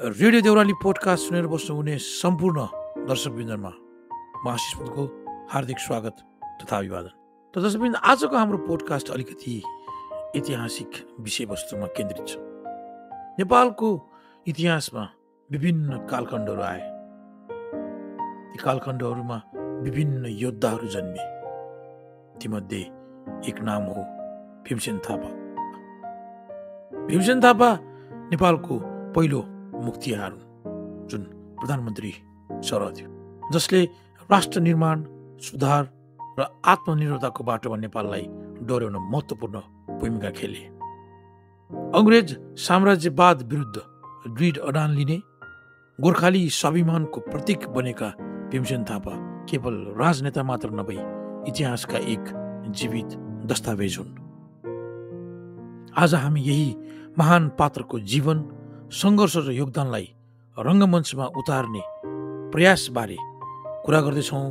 Radio Deurali podcast सुनेर बस्नुहुने सम्पूर्ण दर्शकवृन्दमा म आशिष पुलको हार्दिक स्वागत तथा अभिवादन। त दर्शकवृन्द, आजको हाम्रो पोडकास्ट अलिकति ऐतिहासिक विषयवस्तुमा केन्द्रित छ। नेपालको इतिहासमा विभिन्न कालखण्डहरू आए। ती कालखण्डहरूमा विभिन्न योद्धाहरू जन्मे। तीमध्ये एक नाम हो भीमसेन थापा। भीमसेन थापा नेपालको पहिलो मुक्तिहार हुन्, जुन प्रधानमन्त्री सरह थियो, जसले राष्ट्र निर्माण, सुधार र आत्मनिर्भरताको बाटोमा नेपाललाई डोर्याउन महत्त्वपूर्ण भूमिका खेले। अङ्ग्रेज साम्राज्यवाद विरुद्ध दृढ अडान लिने, गोर्खाली स्वाभिमानको प्रतीक बनेका भीमसेन थापा केवल राजनेता मात्र नभई इतिहासका एक जीवित दस्तावेज हुन्। आज हामी यही महान पात्रको जीवन, सङ्घर्ष र योगदानलाई रङ्गमञ्चमा उतार्ने प्रयासबारे कुरा गर्दैछौँ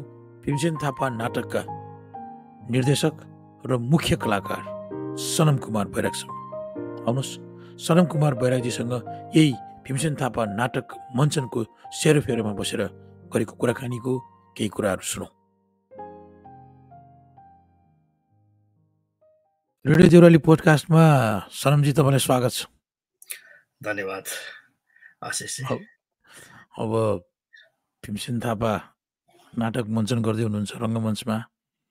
भीमसेन थापा नाटकका निर्देशक र मुख्य कलाकार सनम कुमार बैरागसँग। आउनुहोस्, सनम कुमार बैरागजीसँग यही भीमसेन थापा नाटक मञ्चनको सेरोफेरोमा बसेर गरेको कुराकानीको केही कुराहरू सुनौँ। रेडियो देउराली पोडकास्टमा सनमजी, तपाईँलाई स्वागत छ। धन्यवाद आशिष। अब भीमसेन थापा नाटक मञ्चन गर्दै हुनुहुन्छ रङ्गमञ्चमा।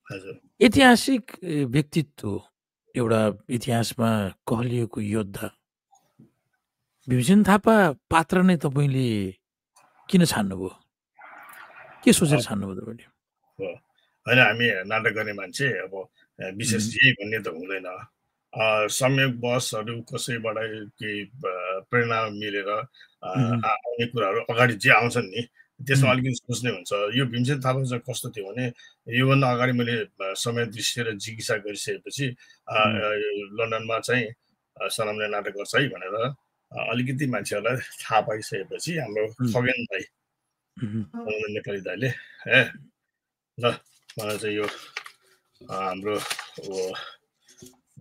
हजुर, ऐतिहासिक व्यक्तित्व, एउटा इतिहासमा कहलिएको योद्धा भीमसेन थापा पात्र नै तपाईँले किन छान्नुभयो? के सोचेर छान्नुभयो तपाईँले? होइन, हामी नाटक गर्ने मान्छे अब विशेष यही भन्ने त हुँदैन। संयोगवशहरू कसैबाट केही प्रेरणा मिलेर आउने कुराहरू अगाडि जे आउँछन् नि, त्यसमा अलिकति सोच्ने हुन्छ। यो भीमसेन थापा चाहिँ कस्तो थियो भने, योभन्दा अगाडि मैले समय दृश्य र जिज्ञासा गरिसकेपछि लन्डनमा चाहिँ सनमले नाटक गर्छ है भनेर अलिकति मान्छेहरूलाई थाहा पाइसकेपछि हाम्रो खगेन भाइ नेपाली दाइले ल मलाई चाहिँ यो हाम्रो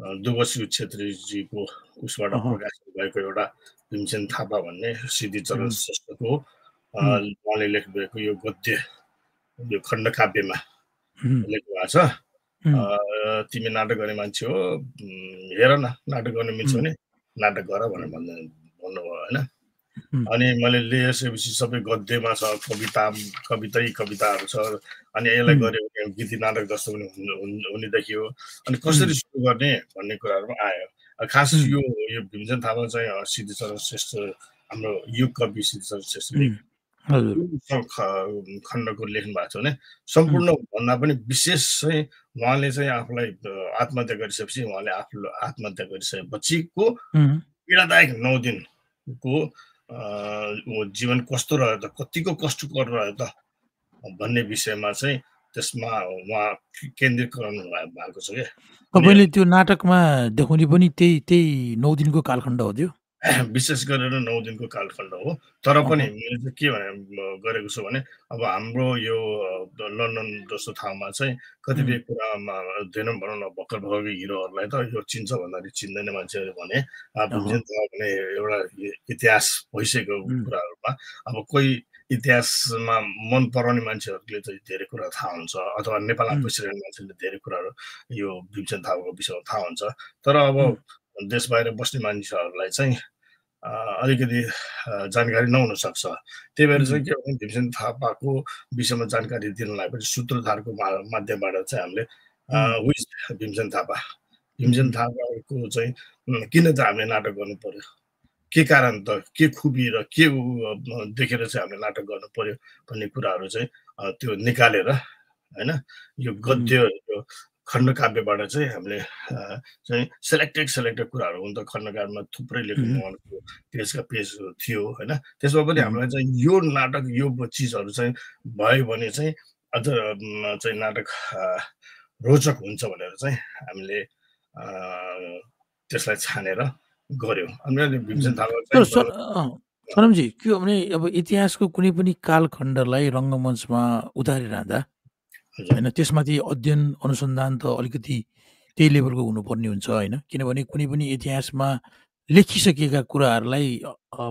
दुबसी छेत्रीजीको उसबाट प्रकाशित भएको एउटा भीमसेन थापा भन्ने सिद्धिचरण श्रेष्ठको उहाँले लेख्नुभएको यो गद्य, यो खण्डकाव्यमा लेख्नु भएको छ। तिमी नाटक गर्ने मान्छे हो, हेर न नाटक गर्ने मिल्छ भने नाटक गर भनेर भन्नुभयो होइन। अनि मैले लिएपछि सबै गद्यमा छ, कविताहरू छ। अनि यसलाई गऱ्यो भने गीति नाटक जस्तो पनि हुने देखियो। अनि कसरी सुरु गर्ने भन्ने कुराहरूमा आयो। खास यो भीमसेन थापा चाहिँ सिद्धिचरण श्रेष्ठ, हाम्रो युग कवि सिद्धिचरण श्रेष्ठले खण्डको लेख्नु भएको छ भने सम्पूर्ण भन्दा पनि विशेष चाहिँ उहाँले चाहिँ आफूलाई आत्महत्या गरिसकेपछि, उहाँले आफूले आत्महत्या गरिसकेपछिको पीडादायक 9 दिनको जीवन कस्तो रह्यो त, कतिको कष्टकर रह्यो त भन्ने विषयमा चाहिँ त्यसमा उहाँ केन्द्रीकरण भएको छ क्या। तपाईँले त्यो नाटकमा देखाउने पनि त्यही 9 दिनको कालखण्ड हो त्यो? विशेष गरेर 9 दिनको कालखण्ड हो। तर पनि मैले चाहिँ के गरेको छु भने, अब हाम्रो यो लन्डन जस्तो ठाउँमा चाहिँ कतिपय कुरामा धेरैन भनौँ न, भर्खर भएका हिरोहरूलाई त यो चिन्छ भन्दाखेरि चिन्दैन मान्छेहरू भने भीमसेन थापा भने एउटा इतिहास भइसकेको कुराहरूमा अब कोही इतिहासमा मन पराउने मान्छेहरूले चाहिँ धेरै कुरा थाहा हुन्छ, अथवा नेपालमा बसिरहेको मान्छेले धेरै कुराहरू यो भीमसेन थापाको विषयमा थाहा हुन्छ। तर अब देश बाहिर बस्ने मानिसहरूलाई चाहिँ अलिकति जानकारी नहुन सक्छ। त्यही भएर चाहिँ के भने भीमसेन थापाको विषयमा जानकारी दिनलाई पनि सूत्रधारको माध्यमबाट चाहिँ हामीले भीमसेन थापाको चाहिँ किन चाहिँ हामीले नाटक गर्नु पर्यो, के कारण त, के खुबी र के देखेर चाहिँ हामीले नाटक गर्नु पर्यो भन्ने कुराहरू चाहिँ त्यो निकालेर होइन, यो गद्य खण्डकाव्यबाट चाहिँ हामीले चाहिँ सेलेक्टेड कुराहरू हुन् त। खण्डकाव्यमा थुप्रै लेख्नु उहाँको पेजका पेज थियो होइन। त्यसमा पनि हामीलाई चाहिँ यो नाटक, यो चिजहरू चाहिँ भयो भने चाहिँ अझ चाहिँ नाटक रोचक हुन्छ भनेर चाहिँ हामीले त्यसलाई छानेर गऱ्यौँ। अनि भीमसेन थापा सनमजी, के हो भने अब इतिहासको कुनै पनि कालखण्डलाई रङ्गमञ्चमा उतारिरहँदा होइन, त्यसमाथि अध्ययन अनुसन्धान त अलिकति त्यही लेभलको हुनुपर्ने हुन्छ होइन। किनभने कुनै पनि इतिहासमा लेखिसकेका कुराहरूलाई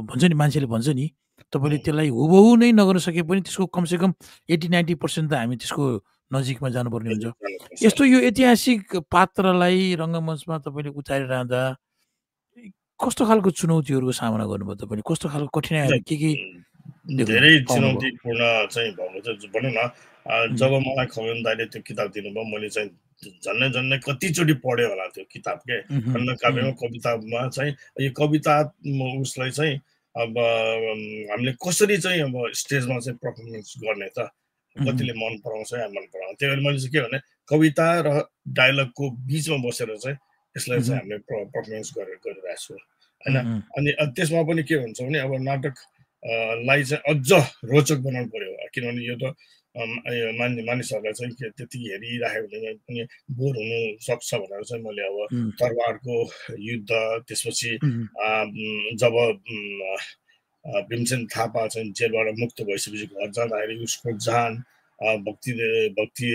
भन्छ नि मान्छेले भन्छ नि तपाईँले त्यसलाई हुबहु नै नगर्न सके पनि त्यसको कमसेकम 80-90% त हामी त्यसको नजिकमा जानुपर्ने हुन्छ। यस्तो यो ऐतिहासिक पात्रलाई रङ्गमञ्चमा तपाईँले उतारिरहँदा कस्तो खालको चुनौतीहरूको सामना गर्नुभयो तपाईँले? कस्तो खालको कठिनाइहरू के धेरै चुनौतीपूर्ण चाहिँ भएको छ। भनौँ न जब मलाई खगेन दाइले त्यो किताब दिनुभयो मैले चाहिँ झन्नै कतिचोटि पढ्यो होला त्यो किताब के खण्डकाव्यमा कवितामा चाहिँ यो कविता उसलाई चाहिँ अब हामीले कसरी चाहिँ अब स्टेजमा चाहिँ पर्फर्मेन्स गर्ने त कतिले मन पराउँछ या मन पराउँछ। त्यही भएर मैले चाहिँ के भने कविता र डायलगको बिचमा बसेर चाहिँ यसलाई चाहिँ हामीले पर्फर्मेन्स गरिरहेको छु होइन। अनि त्यसमा पनि के हुन्छ भने अब नाटक लाई चाहिँ अझ रोचक बनाउनु पर्यो किनभने यो त मानिसहरूलाई चाहिँ त्यति हेरिराख्यो भने पनि बोर हुनु सक्छ भनेर चाहिँ मैले अब तरवारको युद्ध त्यसपछि जब भीमसेन थापा चाहिँ जेलबाट मुक्त भइसकेपछि घर जाँदाखेरि उसको जान भक्ति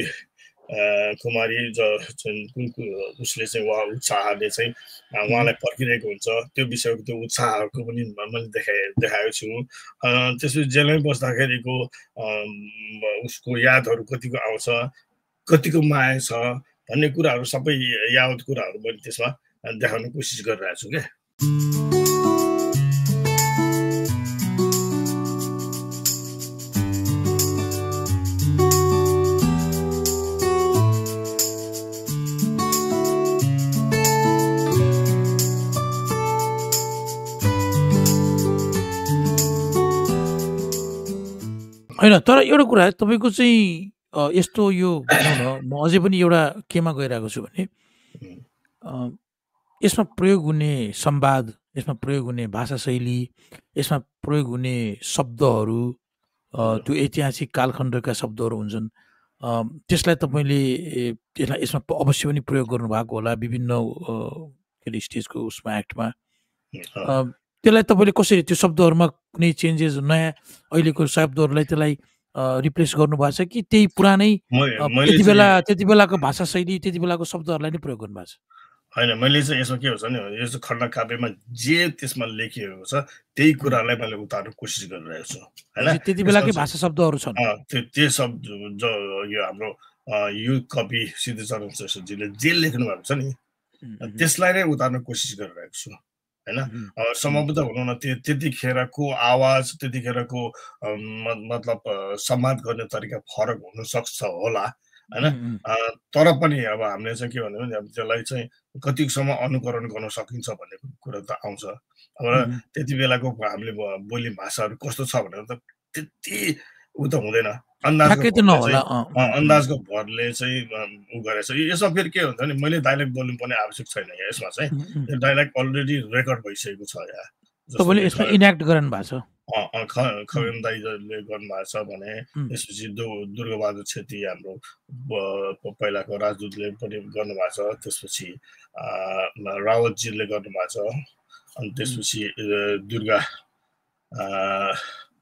कुमारी उसले चाहिँ उहाँ उत्साहले चाहिँ उहाँलाई पर्खिरहेको हुन्छ त्यो विषयको त्यो उत्साहहरूको पनि मैले देखाएको छु। त्यसपछि जेलमै बस्दाखेरिको उसको यादहरू कतिको आउँछ कतिको माया छ भन्ने कुराहरू सबै यावत कुराहरू मैले त्यसमा देखाउने कोसिस गरिरहेको छु क्या। होइन तर एउटा कुरा तपाईँको चाहिँ यस्तो यो भनौँ न म अझै पनि एउटा केमा गइरहेको छु भने यसमा प्रयोग हुने संवाद यसमा प्रयोग हुने भाषा शैली यसमा प्रयोग हुने शब्दहरू त्यो ऐतिहासिक कालखण्डका शब्दहरू हुन्छन् त्यसलाई तपाईँले त्यसलाई यसमा अवश्य पनि प्रयोग गर्नुभएको होला विभिन्न के अरे स्टेजको उसमा एक्टमा त्यसलाई तपाईँले कसरी त्यो शब्दहरूमा कुनै चेन्जेस नयाँ अहिलेको शब्दहरूलाई त्यसलाई रिप्लेस गर्नुभएको छ कि त्यही पुरानै त्यति बेलाको भाषा शैली त्यति बेलाको शब्दहरूलाई नै प्रयोग गर्नुभएको छ? होइन मैले चाहिँ यसमा के हुन्छ नि यो चाहिँ खण्डकाव्यमा जे त्यसमा लेखिएको छ त्यही कुरालाई मैले उतार्न कोसिस गरिरहेको छु होइन। त्यति बेलाकै भाषा शब्दहरू छन् त्यो शब्द जो यो हाम्रो यो कवि सिद्धचरण श्रेष्ठजीले जे लेख्नु भएको छ नि त्यसलाई नै उतार्न कोसिस गरिरहेको छु होइन। सम्भवतः भनौँ न त्यतिखेरको आवाज त्यतिखेरको मतलब संवाद गर्ने तरिका फरक हुन सक्छ होला होइन। तर पनि अब हामीले चाहिँ के भन्यो भने अब त्यसलाई चाहिँ कतिसम्म अनुकरण गर्न सकिन्छ भन्ने कुरा त आउँछ। अब त्यति बेलाको हामीले बोली भाषाहरू कस्तो छ भनेर त त्यति उ त हुँदैन अन्दाजको भरले चाहिँ उ गरेछ। यसमा फेरि के हुन्छ भने मैले डाइलेक्ट बोल्नुपर्ने आवश्यक छैन यसमा चाहिँ यो डाइलेक्ट अलरेडी रेकर्ड भइसकेको छ यहाँ तपाईँले यसमा इन्याक्ट गर्नु भएको छ खगेन दाइले गर्नुभएको छ भने त्यसपछि दुर्गाबहादुर छेत्री हाम्रो पहिलाको राजदूतले पनि गर्नुभएको छ त्यसपछि रावतजीले गर्नुभएको छ अनि त्यसपछि दुर्गा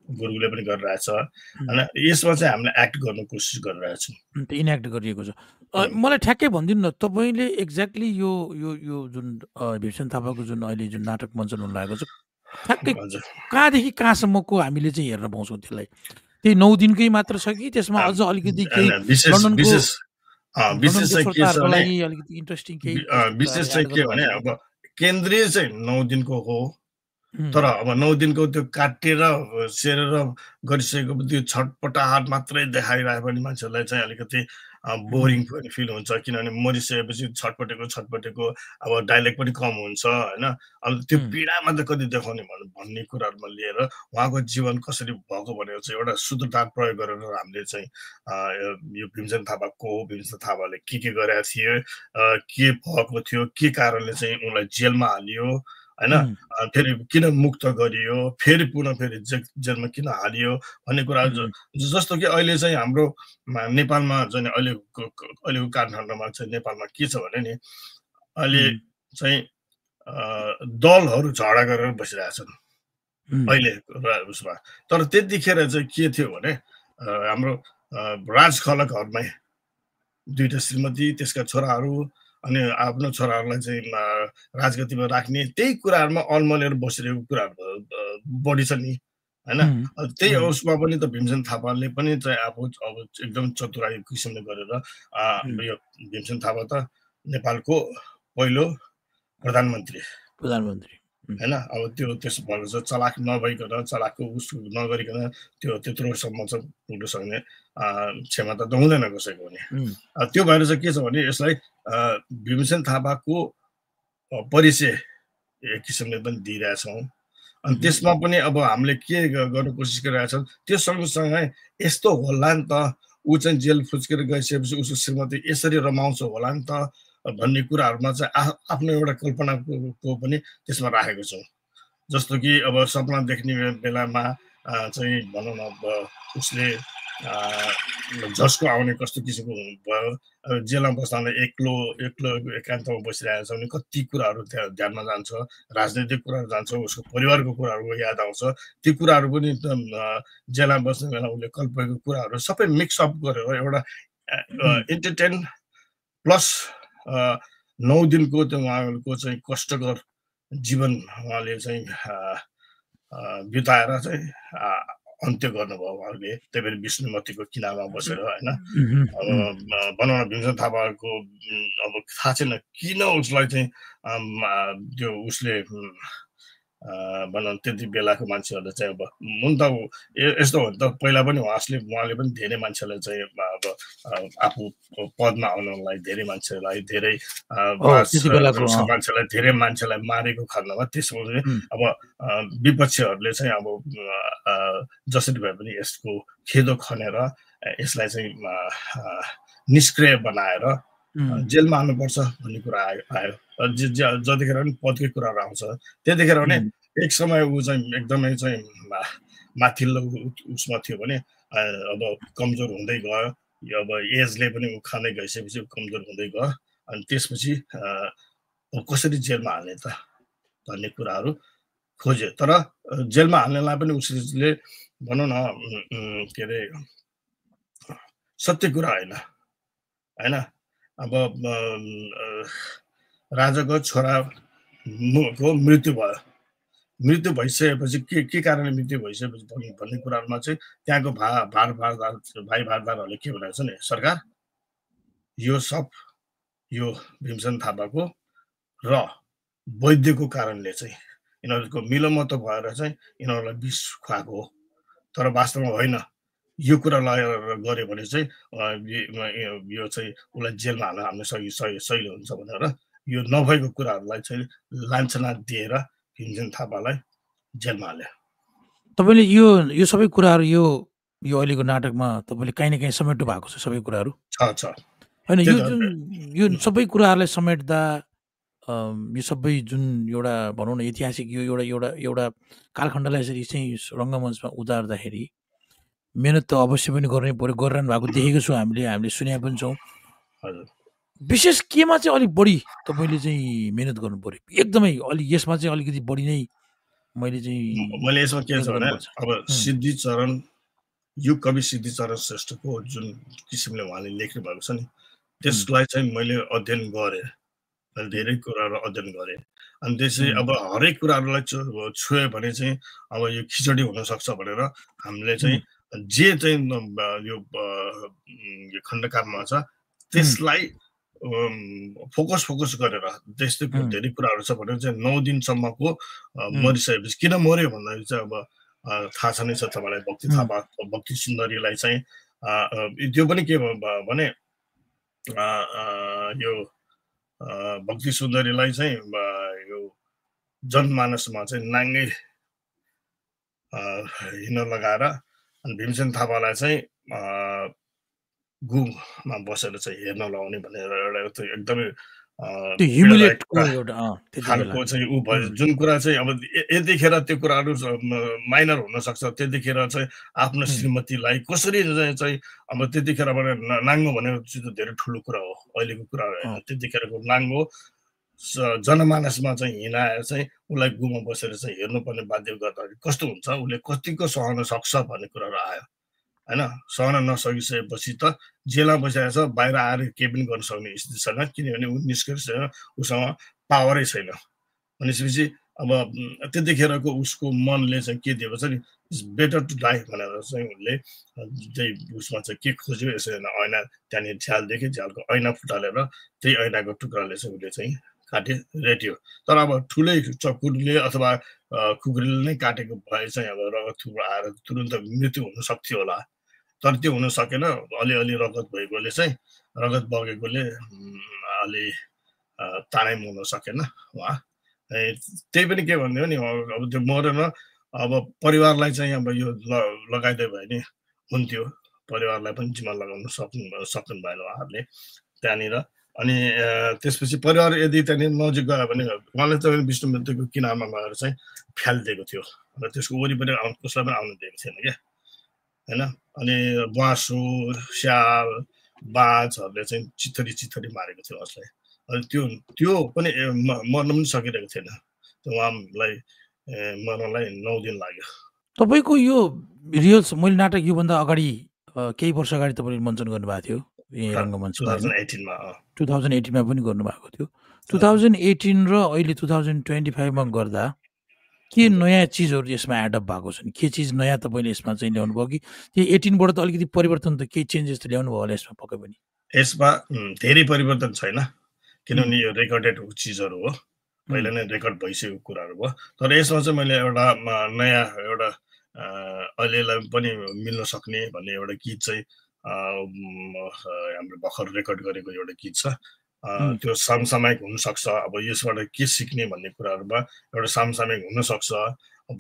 गुरुले पनि गरिरहेछ होइन। यसमा चाहिँ हामीले एक्ट गर्न कोसिस गरिरहेछौँ इन्याक्ट गरिएको छ। मलाई ठ्याक्कै भनिदिनु न तपाईँले एक्ज्याक्टली यो यो यो जुन भीमसेन थापाको जुन अहिले जुन नाटक मञ्चन हुन लागेको छ ठ्याक्कै कहाँदेखि कहाँसम्मको हामीले चाहिँ हेर्न पाउँछौँ त्यसलाई? त्यही 9 दिनकै मात्र छ कि त्यसमा अझ अलिकति केही अलिकति इन्ट्रेस्टिङ केही विशेष चाहिँ के भने अब केन्द्रीय चाहिँ 9 दिनको हो तर अब 9 दिनको त्यो काटेर सेरेर गरिसकेको त्यो छटपटाहट मात्रै देखाइरहेको पनि मान्छेहरूलाई चाहिँ अलिकति बोरिङ पनि फिल हुन्छ किनभने मरिसकेपछि छटपटेको अब डाइलेक्ट पनि कम हुन्छ होइन। अब त्यो पीडा मात्रै कति देखाउने भन्ने कुराहरूमा लिएर उहाँको जीवन कसरी भएको भनेर चाहिँ एउटा सूत्रधार प्रयोग गरेर हामीले चाहिँ यो भीमसेन थापा को हो भीमसेन थापाले के गरेका थिए के भएको थियो के कारणले चाहिँ उनलाई जेलमा हालियो होइन फेरि किन मुक्त गरियो फेरि पुनः फेरि जेलमा किन हालियो भन्ने कुरा जस्तो कि अहिले चाहिँ हाम्रो नेपालमा चाहिँ अहिलेको काठमाडौँमा चाहिँ नेपालमा के छ भने नि अहिले चाहिँ दलहरू झगडा गरेर बसिरहेछन् अहिले उसमा। तर त्यतिखेर चाहिँ के थियो भने हाम्रो राजखलकहरूमै 2टा श्रीमती त्यसका छोराहरू अनि आफ्नो छोराहरूलाई चाहिँ राजगतिमा राख्ने त्यही कुराहरूमा अल्मलेर बसिरहेको कुराहरू बढी छ नि हैन। त्यही उसमा पनि त भीमसेन थापाले पनि चाहिँ आफू अब एकदम चतुराई किसिमले गरेर यो भीमसेन थापा त नेपालको पहिलो प्रधानमन्त्री हैन। अब त्यो त्यसो भएर चाहिँ चलाक नभइकन चलाकको उस नगरिकन त्यो त्यत्रोसम्म चाहिँ पुग्न सक्ने क्षमता त हुँदैन कसैको पनि। त्यो भएर चाहिँ के छ भने यसलाई भीमसेन थापाको परिचय एक किसिमले पनि दिइरहेछौँ। अनि त्यसमा पनि अब हामीले के गर्न कोसिस गरिरहेछौँ त्यो सँगसँगै यस्तो होला नि त ऊ चाहिँ जेल फुच्केर गइसकेपछि उसको श्रीमती यसरी रमाउँछ होला नि त भन्ने कुराहरूमा चाहिँ आफ्नो एउटा कल्पनाको पनि त्यसमा राखेको छौँ। जस्तो कि अब सपना देख्ने बेलामा चाहिँ भनौँ न अब उसले झस्को आउने कस्तो किसिमको भयो। जेलमा बस्दा एक्लो एकान्तमा बसिरहेको छ भने कति कुराहरू त्यहाँ ध्यानमा जान्छ, राजनैतिक कुराहरू जान्छ, उसको परिवारको कुराहरू याद आउँछ। ती कुराहरू पनि जेलमा बस्ने बेला उसले कल्पेको कुराहरू सबै मिक्सअप गरेर एउटा इन्टरटेन प्लस 9 दिनको त्यो उहाँको चाहिँ कष्टकर जीवन उहाँले चाहिँ बिताएर चाहिँ अन्त्य गर्नुभयो उहाँहरूले। त्यही भएर विष्णुमतीको किनारमा बसेर होइन। अब भनौँ न भीमसेन थापाको अब थाहा छैन किन उसलाई चाहिँ त्यो उसले भनौँ त्यति बेलाको मान्छेहरूले चाहिँ अब हुन त यस्तो हो नि त पहिला पनि उहाँले पनि धेरै मान्छेलाई चाहिँ अब आफू पदमा आउनलाई धेरै मान्छेलाई धेरै मान्छेलाई धेरै मान्छेलाई मारेको खण्डमा त्यसपछि अब विपक्षीहरूले चाहिँ अब जसरी भए पनि यसको खेदो खनेर यसलाई चाहिँ निष्क्रिय बनाएर जेलमा हाल्नुपर्छ भन्ने कुरा आयो। जतिखेर पनि पदकै कुराहरू आउँछ त्यतिखेर पनि एक समय ऊ चाहिँ एकदमै चाहिँ माथिल्लो उसमा थियो भने अब कमजोर हुँदै गयो। अब एजले पनि ऊ खाँदै गइसकेपछि कमजोर हुँदै गयो। अनि त्यसपछि कसरी जेलमा हाल्ने त भन्ने कुराहरू खोज्यो। तर जेलमा हाल्नेलाई पनि उसले भनौँ न के अरे सत्य कुरा होइन। अब राजाको छोराको मृत्यु भयो। मृत्यु भइसकेपछि के कारणले मृत्यु भइसकेपछि भन्ने कुराहरूमा चाहिँ त्यहाँको भाइ भारदारहरूले के भनेको छ नि सरकार यो सब यो भीमसेन थापाको र वैद्यको कारणले चाहिँ यिनीहरूको मिलोमत भएर चाहिँ यिनीहरूलाई विष खुवाएको हो। तर वास्तवमा होइन। यो कुरा गऱ्यो भने चाहिँ यो चाहिँ उसलाई जेलमा हाल्न हाम्रो सही हुन्छ भनेर यो नभएको कुराहरूलाई चाहिँ लान्छना दिएर भीमसेन थापालाई जेलमा हाल्यो। तपाईँले यो सबै कुराहरू यो अहिलेको नाटकमा तपाईँले काहीँ न काहीँ समेट्नु भएको छ सबै कुराहरू छ होइन। यो सबै कुराहरूलाई समेट्दा यो सबै जुन एउटा भनौँ न ऐतिहासिक यो एउटा कालखण्डलाई यसरी चाहिँ रङ्गमञ्चमा उतार्दाखेरि मेहनत त अवश्य पनि गर्नै पर्यो। गरिरहनु भएको देखेको छु हामीले सुने पनि छौँ। विशेष केमा चाहिँ अलिक बढी तपाईँले चाहिँ मेहनत गर्नु पर्यो एकदमै अलिक यसमा चाहिँ अलिकति बढी नै मैले यसमा के छ भने अब सिद्धिचरण यो कवि सिद्धिचरण श्रेष्ठको जुन किसिमले उहाँले लेख्नु भएको छ नि त्यसलाई चाहिँ मैले अध्ययन गरेँ। धेरै कुराहरू अध्ययन गरेँ। अनि त्यसै अब हरेक कुराहरूलाई छुयो भने चाहिँ अब यो खिचडी हुनसक्छ भनेर हामीले चाहिँ जे चाहिँ यो खण्डकाव्यमा छ त्यसलाई फोकस गरेर त्यस्तै धेरै कुराहरू छ भनेर चाहिँ 9 दिनसम्मको मरिसकेपछि किन मर्यो भन्दाखेरि चाहिँ अब थाहा छ नै छ तपाईँलाई भक्ति थापा भक्ति सुन्दरीलाई चाहिँ त्यो पनि के भने यो भक्ति सुन्दरीलाई चाहिँ यो जनमानसमा चाहिँ नाङ्गै हिँड्न लगाएर अनि भीमसेन थापालाई चाहिँ गुमा बसेर चाहिँ हेर्न लगाउने भनेर एउटा एकदमै खालको चाहिँ ऊ भयो। जुन कुरा चाहिँ अब यतिखेर त्यो कुराहरू माइनर हुनसक्छ। त्यतिखेर चाहिँ आफ्नो श्रीमतीलाई कसरी चाहिँ अब त्यतिखेरबाट नाङ्गो भनेको चाहिँ धेरै ठुलो कुरा हो। अहिलेको कुरा होइन। त्यतिखेरको नाङ्गो जनमानसमा चाहिँ हिँडाएर चाहिँ उसलाई गुमा बसेर चाहिँ हेर्नुपर्ने बाध्य गर्दाखेरि कस्तो हुन्छ उसले कतिको सहन सक्छ भन्ने कुराहरू आयो। हैन सहन नसकिसकेपछि त जेलमा बसिरहेको छ बाहिर आएर केही पनि गर्न सक्ने स्थिति छैन किनभने ऊ निष्क्रिय उसँग पावरै छैन भनेपछि अब त्यतिखेरको उसको मनले चाहिँ के दिएको छ नि इट्स बेटर टु डाई भनेर चाहिँ उसले त्यही उसमा चाहिँ के खोज्यो यसो ऐना त्यहाँनिर झ्याल देख्यो झ्यालको ऐना फुटालेर त्यही ऐनाको टुक्राले चाहिँ उसले चाहिँ काटे रेट्यो तर अब ठुलै चक्कुले अथवा खुकुरीले नै काटेको भए चाहिँ अब रगत थुप्रो आएर तुरुन्त मृत्यु हुन सक्थ्यो होला तर त्यो हुन सकेन अलिअलि रगत भएकोले चाहिँ रगत बगेकोले अलि तानै मुन्न सकेन उहाँ त्यही पनि के भन्दियो नि अब त्यो मरेन अब परिवारलाई चाहिँ अब यो लगाइदियो भने नि हुन्थ्यो परिवारलाई पनि जिम्मा लगाउन सक्नु भएन उहाँहरूले त्यहाँनिर अनि त्यसपछि परिवार यदि त्यहाँनिर नजिक गयो भने उहाँले त विष्णु मृत्युको किनारमा गएर चाहिँ फ्यालिदिएको थियो र त्यसको वरिपरि कसैलाई पनि आउनु दिएको थिएन क्या होइन अनि ब्वाँसो स्याल बाजहरूले चाहिँ चिथरी मारेको थियो उसलाई अनि त्यो पनि मर्न पनि सकिरहेको थिएन उहाँलाई मर्नलाई 9 दिन लाग्यो तपाईँको यो रिहर्स मैले नाटक योभन्दा अगाडि केही वर्ष अगाडि तपाईँले मञ्चन गर्नुभएको थियो रङ्गमञ्चमा 2018मा पनि गर्नुभएको थियो 2018 र अहिले 2025मा गर्दा के नयाँ चिजहरू यसमा एडअप भएको छ नि के चिज नयाँ तपाईँले यसमा चाहिँ ल्याउनु भयो कि त्यो 18बाट त अलिकति परिवर्तन त केही चेन्जेस त ल्याउनु भयो होला यसमा पक्कै पनि यसमा धेरै परिवर्तन छैन किनभने यो रेकर्डेड चिजहरू हो पहिला नै रेकर्ड भइसकेको कुराहरू भयो तर यसमा चाहिँ मैले एउटा नयाँ एउटा अहिलेलाई पनि मिल्न सक्ने भन्ने एउटा गीत चाहिँ हाम्रो भर्खर रेकर्ड गरेको एउटा गीत छ त्यो समसामयिक हुनसक्छ अब यसबाट के सिक्ने भन्ने कुराहरूमा एउटा समसामयिक हुनसक्छ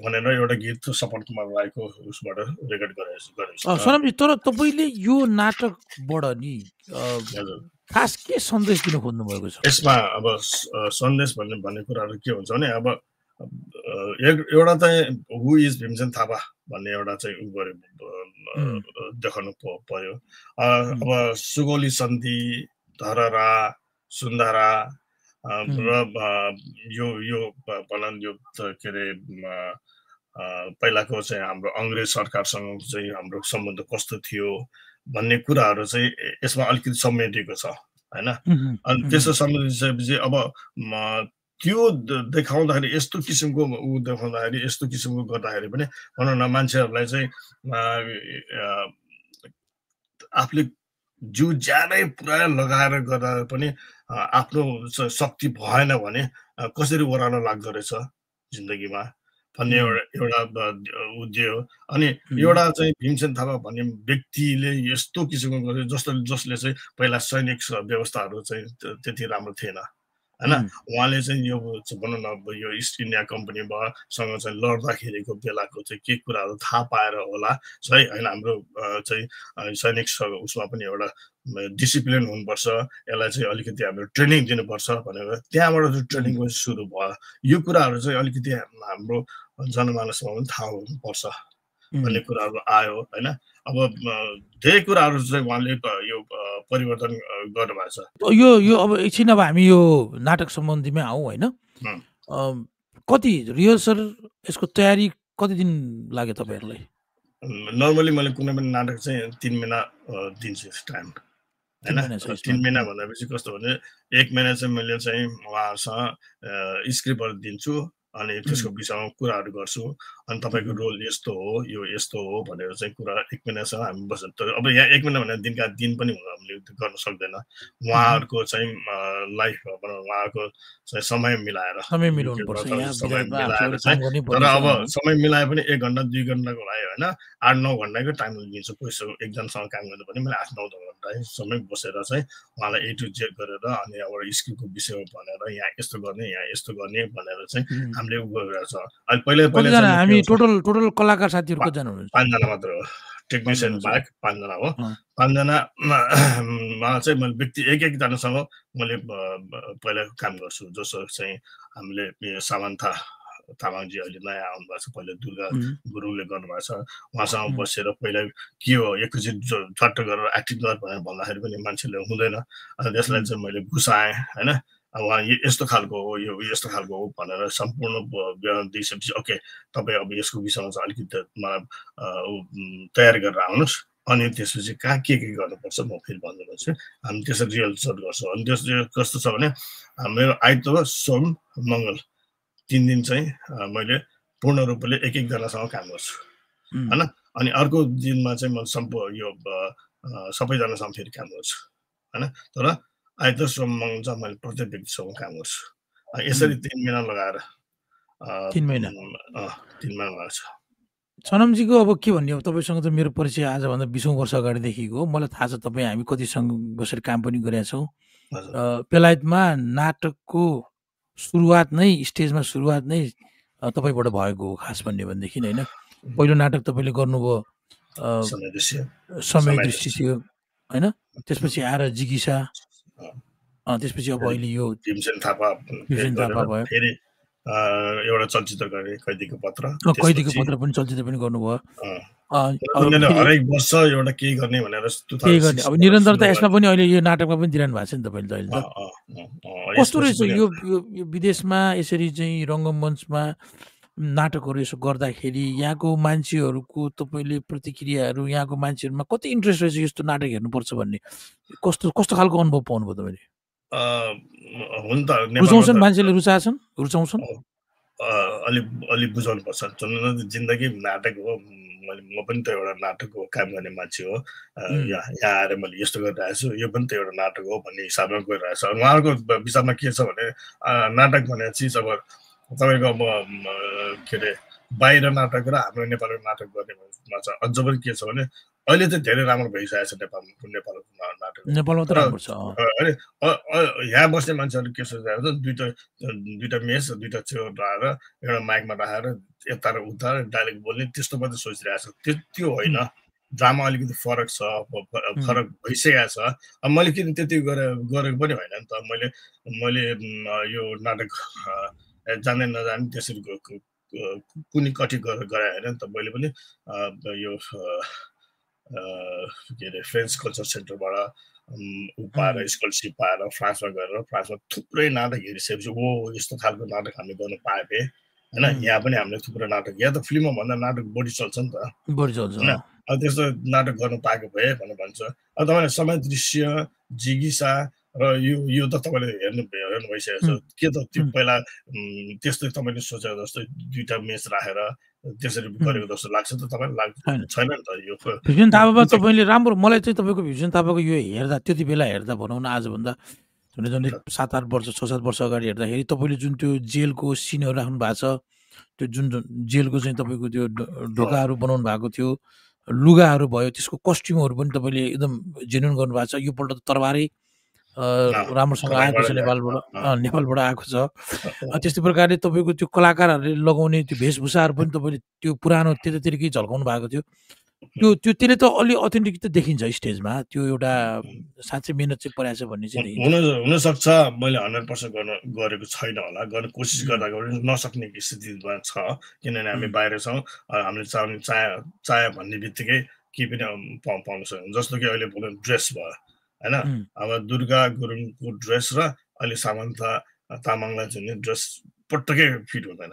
भनेर एउटा गीत सपन कुमार राईको उसबाट रेकर्ड गरेको छ सनमजी तर तपाईँले यो नाटकबाट नि खास के सन्देश दिन खोज्नु भएको छ यसमा अब सन्देश भन्ने कुराहरू के हुन्छ भने अब एउटा चाहिँ हु इज भीमसेन थापा भन्ने एउटा चाहिँ उ गरे देखाउनु पर्यो अब सुगौली सन्धि धरहरा सुन्धारा र यो भनौँ यो के अरे पहिलाको चाहिँ हाम्रो अङ्ग्रेज सरकारसँग चाहिँ हाम्रो सम्बन्ध कस्तो थियो भन्ने कुराहरू चाहिँ यसमा अलिकति समेटिएको छ होइन अनि त्यसो समेटिसकेपछि अब त्यो देखाउँदाखेरि यस्तो किसिमको ऊ देखाउँदाखेरि यस्तो किसिमको गर्दाखेरि पनि भनौँ न मान्छेहरूलाई चाहिँ आफूले जिउ ज्यानै पुरा लगाएर गर्दा पनि आफ्नो शक्ति भएन भने कसरी ओह्रालो लाग्दो रहेछ जिन्दगीमा भन्ने एउटा उद्देश्य हो अनि एउटा चाहिँ भीमसेन थापा भन्ने व्यक्तिले यस्तो किसिमको गर्यो जसले चाहिँ पहिला सैनिक व्यवस्थाहरू चाहिँ त्यति राम्रो थिएन हैन उहाँले चाहिँ यो भनौँ न यो इस्ट इन्डिया कम्पनीसँग चाहिँ लड्दाखेरिको बेलाको चाहिँ के कुराहरू थाहा पाएर होला है होइन हाम्रो चाहिँ सैनिक उसमा पनि एउटा डिसिप्लिन हुनुपर्छ यसलाई चाहिँ अलिकति हाम्रो ट्रेनिङ दिनुपर्छ भनेर त्यहाँबाट चाहिँ ट्रेनिङ सुरु भयो यो कुराहरू चाहिँ अलिकति हाम्रो जनमानसमा पनि थाहा हुनुपर्छ भन्ने कुराहरू आयो होइन अब धेरै कुराहरू चाहिँ उहाँले यो परिवर्तन गर्नुभएको छ यो अब एकछिन अब हामी यो नाटक सम्बन्धीमै आउँ होइन कति रिहर्सल यसको तयारी कति दिन लाग्यो तपाईँहरूलाई नर्मली मैले कुनै पनि नाटक चाहिँ 3 महिना दिन्छु टाइम होइन 3 महिना भनेपछि कस्तो भने 1 महिना चाहिँ मैले चाहिँ उहाँसँग स्क्रिप्टहरू दिन्छु अनि त्यसको विषयमा कुराहरू गर्छु अनि तपाईँको रोल यस्तो हो यो यस्तो हो भनेर चाहिँ कुरा 1 महिनासम्म हामी बस्छ अब यहाँ 1 महिना भने दिनका दिन पनि हामीले गर्न सक्दैन उहाँहरूको चाहिँ लाइफ उहाँको चाहिँ समय मिलाएर तर अब समय मिलाए पनि 1 घन्टा 2 घन्टाको लागि होइन 8-9 घन्टाको टाइम लिन्छु पैसा एकजनासँग काम गर्नु पनि मैले 8-9 घन्टा समय बसेर चाहिँ उहाँलाई A to Z गरेर अनि अब स्क्रिप्टको विषयमा भनेर यहाँ यस्तो गर्ने भनेर चाहिँ हामीले उ गरिरहेको छ अनि पहिला हामी टोटल कलाकार साथीहरु कतिजना हुनुहुन्छ 5 जना मात्र हो टेक्निशियन बाहेक 5 जना हो 5 जना मा चाहिँ मैले व्यक्ति एकजनासँग मैले पहिला काम गर्छु जसो चाहिँ हामीले सामन्था तामाङजी अहिले नयाँ आउनु भएको छ पहिला दुर्गा गुरुङले गर्नुभएको छ उहाँसँग बसेर पहिला के हो एकैचोटि झट्ट गरेर एक्टिङ गर भनेर भन्दाखेरि पनि मान्छेले हुँदैन अनि त्यसलाई चाहिँ मैले घुसाएँ होइन अब उहाँ यस्तो खालको हो यो यस्तो खालको हो भनेर सम्पूर्ण विवरण दिइसकेपछि ओके तपाईँ अब यसको विषयमा चाहिँ अलिकति मलाई तयार गरेर आउनुहोस् अनि त्यसपछि कहाँ के गर्नुपर्छ म फेरि भन्छु हामी त्यसरी रिहर्सल गर्छौँ अनि त्यस कस्तो छ भने मेरो आइतबार सोम मङ्गल 3 दिन चाहिँ मैले पूर्ण रूपले एक एकजनासँग काम गर्छु हैन अनि अर्को दिनमा चाहिँ म यो सबैजनासँग फेरि काम गर्छु हैन तर आइतबार सोम मङ्गल चाहिँ मैले प्रत्येक व्यक्तिसँग काम गर्छु यसरी 3 महिना लगाएर 3 महिना 3 महिना लाग्छ सनमजीको अब के भन्ने हो तपाईँसँग त मेरो परिचय आजभन्दा 20औं वर्ष अगाडिदेखिको हो मलाई थाहा छ तपाईँ हामी कतिसँग बसेर काम पनि गरेका छौँ बेलायतमा नाटकको सुरुवात नै स्टेजमा सुरुवात नै तपाईँबाट भएको हो खास भन्ने भनेदेखि होइन पहिलो नाटक तपाईँले गर्नुभयो समय दृश्य थियो होइन त्यसपछि आएर जिगिसा त्यसपछि अब अहिले यो भीमसेन थापा भयो फेरि एउटा चलचित्र गरे कैदीको पत्र पनि चलचित्र पनि गर्नुभयो हरेक वर्ष एउटा केही गर्ने भनेर अब निरन्तरता यसमा पनि अहिले यो नाटकमा पनि दिइरहनु भएको छ नि तपाईँले अहिले त कस्तो रहेछ यो विदेशमा यसरी चाहिँ रङ्गमञ्चमा नाटकहरू यसो गर्दाखेरि यहाँको मान्छेहरूको तपाईँले प्रतिक्रियाहरू यहाँको मान्छेहरूमा कति इन्ट्रेस्ट रहेछ यस्तो नाटक हेर्नुपर्छ भन्ने कस्तो कस्तो खालको अनुभव पाउनुभयो तपाईँले हुन त रुचाउँछन् मान्छेले रुचाउँछन् अलि बुझाउनु पर्छ जिन्दगी नाटक हो म पनि त एउटा नाटकको काम गर्ने मान्छे हो यहाँ आएर मैले यस्तो गरिरहेको छु यो पनि त एउटा नाटक हो भन्ने हिसाबमा गइरहेको छ उहाँहरूको विचारमा के छ भने नाटक भन्ने चिज अब तपाईँको अब के अरे बाहिर नाटक र हाम्रो नेपाली नाटक गर्नेमा चाहिँ अझ पनि के छ भने अहिले चाहिँ धेरै राम्रो भइसकेको छ नेपालमा त राम्रो छ यहाँ बस्ने मान्छेहरू के सोचिरहेको छ दुईटा मेस दुईटा चेयर राखेर एउटा माइकमा राखेर यता र उता डाइरेक्ट बोल्ने त्यस्तो मात्रै सोचिरहेको छ त्यो होइन ड्रामा अलिकति फरक छ फरक भइसकेको छ अब मैले किन त्यति गरेको पनि होइन नि त मैले यो नाटक जान्दै नजाने त्यसरी कुनै कठिन गराए होइन नि त मैले पनि यो के अरे फ्रेन्च कल्चर सेन्टरबाट पाएर स्कलरसिप पाएर फ्रान्समा गएर फ्रान्समा थुप्रै नाटक हेरिसकेपछि यस्तो खालको नाटक हामीले गर्न पाए होइन यहाँ पनि हामीले थुप्रै नाटक यहाँ त फिल्ममा भन्दा नाटक बढी चल्छ नि त होइन अब त्यस्तो नाटक गर्न पाएको भए भनेर भन्छ अब तपाईँले समय दृश्य जिगिसा र यो त तपाईँले हेर्नु भइसकेको छ के त त्यो पहिला त्यस्तै तपाईँले सोचेको जस्तो दुईटा मेच राखेर त्यसरी गरेको जस्तो लाग्छ त तपाईँलाई छैन नि त यो भीमसेन थापामा तपाईँले राम्रो मलाई चाहिँ तपाईँको भीमसेन थापाको यो हेर्दा त्यति बेला हेर्दा भनौँ न आजभन्दा झन्डै 7-8 वर्ष 6-7 वर्ष अगाडि हेर्दाखेरि तपाईँले जुन त्यो जेलको सिनहरू राख्नु भएको छ त्यो जुन जेलको चाहिँ तपाईँको त्यो ढोकाहरू बनाउनु भएको थियो लुगाहरू भयो त्यसको कस्ट्युमहरू पनि तपाईँले एकदम जेन्युन गर्नुभएको छ योपल्ट त तरबारै राम्रोसँग आएको छ नेपालबाट आएको छ त्यस्तै प्रकारले तपाईँको त्यो कलाकारहरूले लगाउने त्यो वेशभूषाहरू पनि तपाईँले त्यो पुरानो त्यतातिरकै झल्काउनु भएको थियो त्यसले त अलि अथेन्टिक त देखिन्छ स्टेजमा त्यो एउटा साँच्चै मेहनत चाहिँ परेको छ भन्ने चाहिँ हुनसक्छ मैले 100% गरेको छैन होला गर्न कोसिस गर्दा नसक्ने स्थितिमा छ किनभने हामी बाहिर छौँ हामीले चाहे भन्ने बित्तिकै केही पनि पाउन सक्छौँ जस्तो कि अहिले बोल्नु ड्रेस भयो होइन अब दुर्गा गुरुङको ड्रेस र अहिले सामन्ता तामाङलाई जुन ड्रेस पटक्कै फिट हुँदैन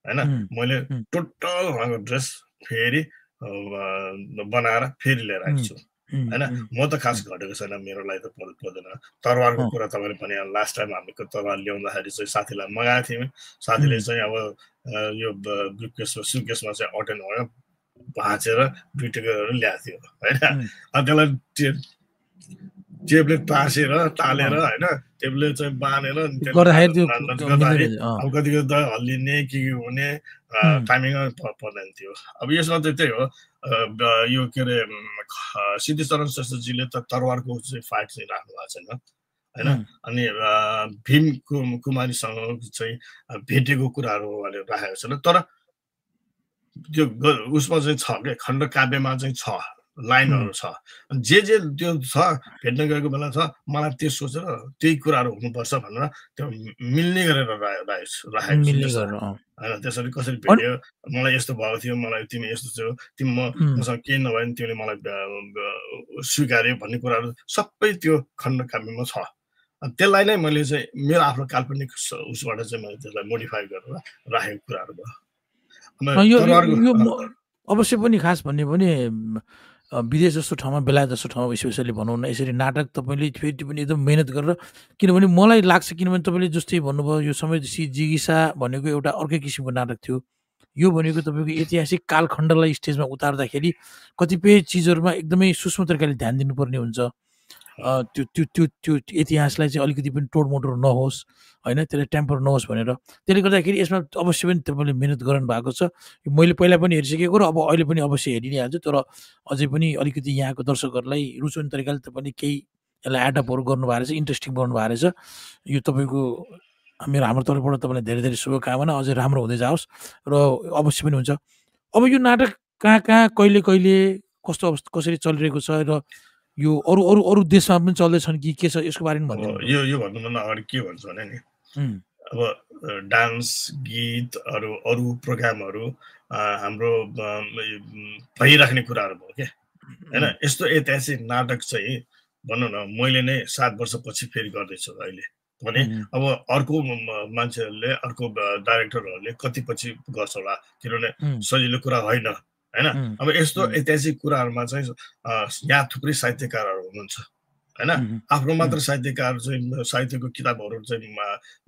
होइन मैले टोटल उहाँको ड्रेस फेरि बनाएर फेरि लिएर आएको छु होइन म त खास घटेको छैन मेरो लागि त पर्दैन तरवारको कुरा तपाईँले भने लास्ट टाइम हामीले तरवार ल्याउँदाखेरि चाहिँ साथीलाई मगाएको थियौँ साथीले चाहिँ अब यो सुकेसमा चाहिँ अटेन भएर भाँचेर बिटेर ल्याएको थियो होइन अनि त्यसलाई टेपले टाँसेर टालेर होइन टेपले चाहिँ बाँधेर अब कतिको त हल्लिने के हुने टाइमिङमा पर्दैन थियो अब यसमा चाहिँ त्यही हो यो के अरे सिद्धिचरण श्रेष्ठजीले त तरवारको चाहिँ फाइट चाहिँ राख्नु भएको छैन होइन अनि भीम कुमारीसँग चाहिँ भेटेको कुराहरू उहाँले राखेको छैन तर त्यो उसमा चाहिँ छ क्या खण्ड काव्यमा चाहिँ छ लाइनहरू छ जे त्यो छ भेट्न गएको बेला छ मलाई त्यो सोचेर त्यही कुराहरू हुनुपर्छ भनेर त्यो मिल्ने गरेर राखेको होइन त्यसरी कसरी भेट्यो मलाई यस्तो भएको थियो मलाई तिमी यस्तो थियो तिमी मसँग केही नभए पनि तिमीले मलाई स्वीकार्यो भन्ने कुराहरू सबै त्यो खण्ड काव्यमा छ त्यसलाई नै मैले चाहिँ मेरो आफ्नो काल्पनिक उसबाट चाहिँ मैले त्यसलाई मोडिफाई गरेर राखेको कुराहरू भयो अवश्य पनि खास भन्ने भने विदेश जस्तो ठाउँमा बेलायत जस्तो ठाउँमा स्पेसली भनौँ न यसरी नाटक तपाईँले फेरि पनि एकदम मेहनत गरेर किनभने मलाई लाग्छ किनभने तपाईँले जस्तै भन्नुभयो यो समय जिगिसा भनेको एउटा अर्कै किसिमको नाटक थियो यो भनेको तपाईँको ऐतिहासिक कालखण्डलाई स्टेजमा उतार्दाखेरि कतिपय चिजहरूमा एकदमै सूक्ष्म तरिकाले ध्यान दिनुपर्ने हुन्छ त्यो त्यो त्यो त्यो इतिहासलाई चाहिँ अलिकति पनि टोडमोटोड नहोस् होइन त्यसलाई टेम्पर नहोस् भनेर त्यसले गर्दाखेरि यसमा अवश्य पनि तपाईँले मिहिनेत गर्नु भएको छ मैले पहिला पनि हेरिसकेको र अब अहिले पनि अवश्य हेरि नै हाल्छु तर अझै पनि अलिकति यहाँको दर्शकहरूलाई रुचाउने तरिकाले तपाईँले केही यसलाई एडअपहरू गर्नुभएको रहेछ इन्ट्रेस्टिङ बनाउनु भएको रहेछ यो तपाईँको हाम्रो तर्फबाट तपाईँलाई धेरै धेरै शुभकामना अझै राम्रो हुँदै जाओस् र अवश्य पनि हुन्छ अब यो नाटक कहाँ कहाँ कहिले कहिले कस्तो अवस्था कसरी चलिरहेको छ र यो अरू अरू अरू देशमा पनि चल्दैछन् कि के छ यसको बारेमा भन्नु यो भन्नुभन्दा अगाडि के भन्छ भने नि अब डान्स गीत अरू प्रोग्रामहरू हाम्रो भइराख्ने कुराहरू भयो क्या होइन यस्तो ऐतिहासिक नाटक चाहिँ भनौँ न मैले नै 7 वर्षपछि फेरि गर्दैछु अहिले भने अब अर्को मान्छेहरूले अर्को डाइरेक्टरहरूले कति पछि गर्छ होला किनभने सजिलो कुरा होइन होइन अब यस्तो ऐतिहासिक कुराहरूमा चाहिँ यहाँ थुप्रै साहित्यकारहरू हुनुहुन्छ होइन आफ्नो मात्र साहित्यकार चाहिँ साहित्यको किताबहरू चाहिँ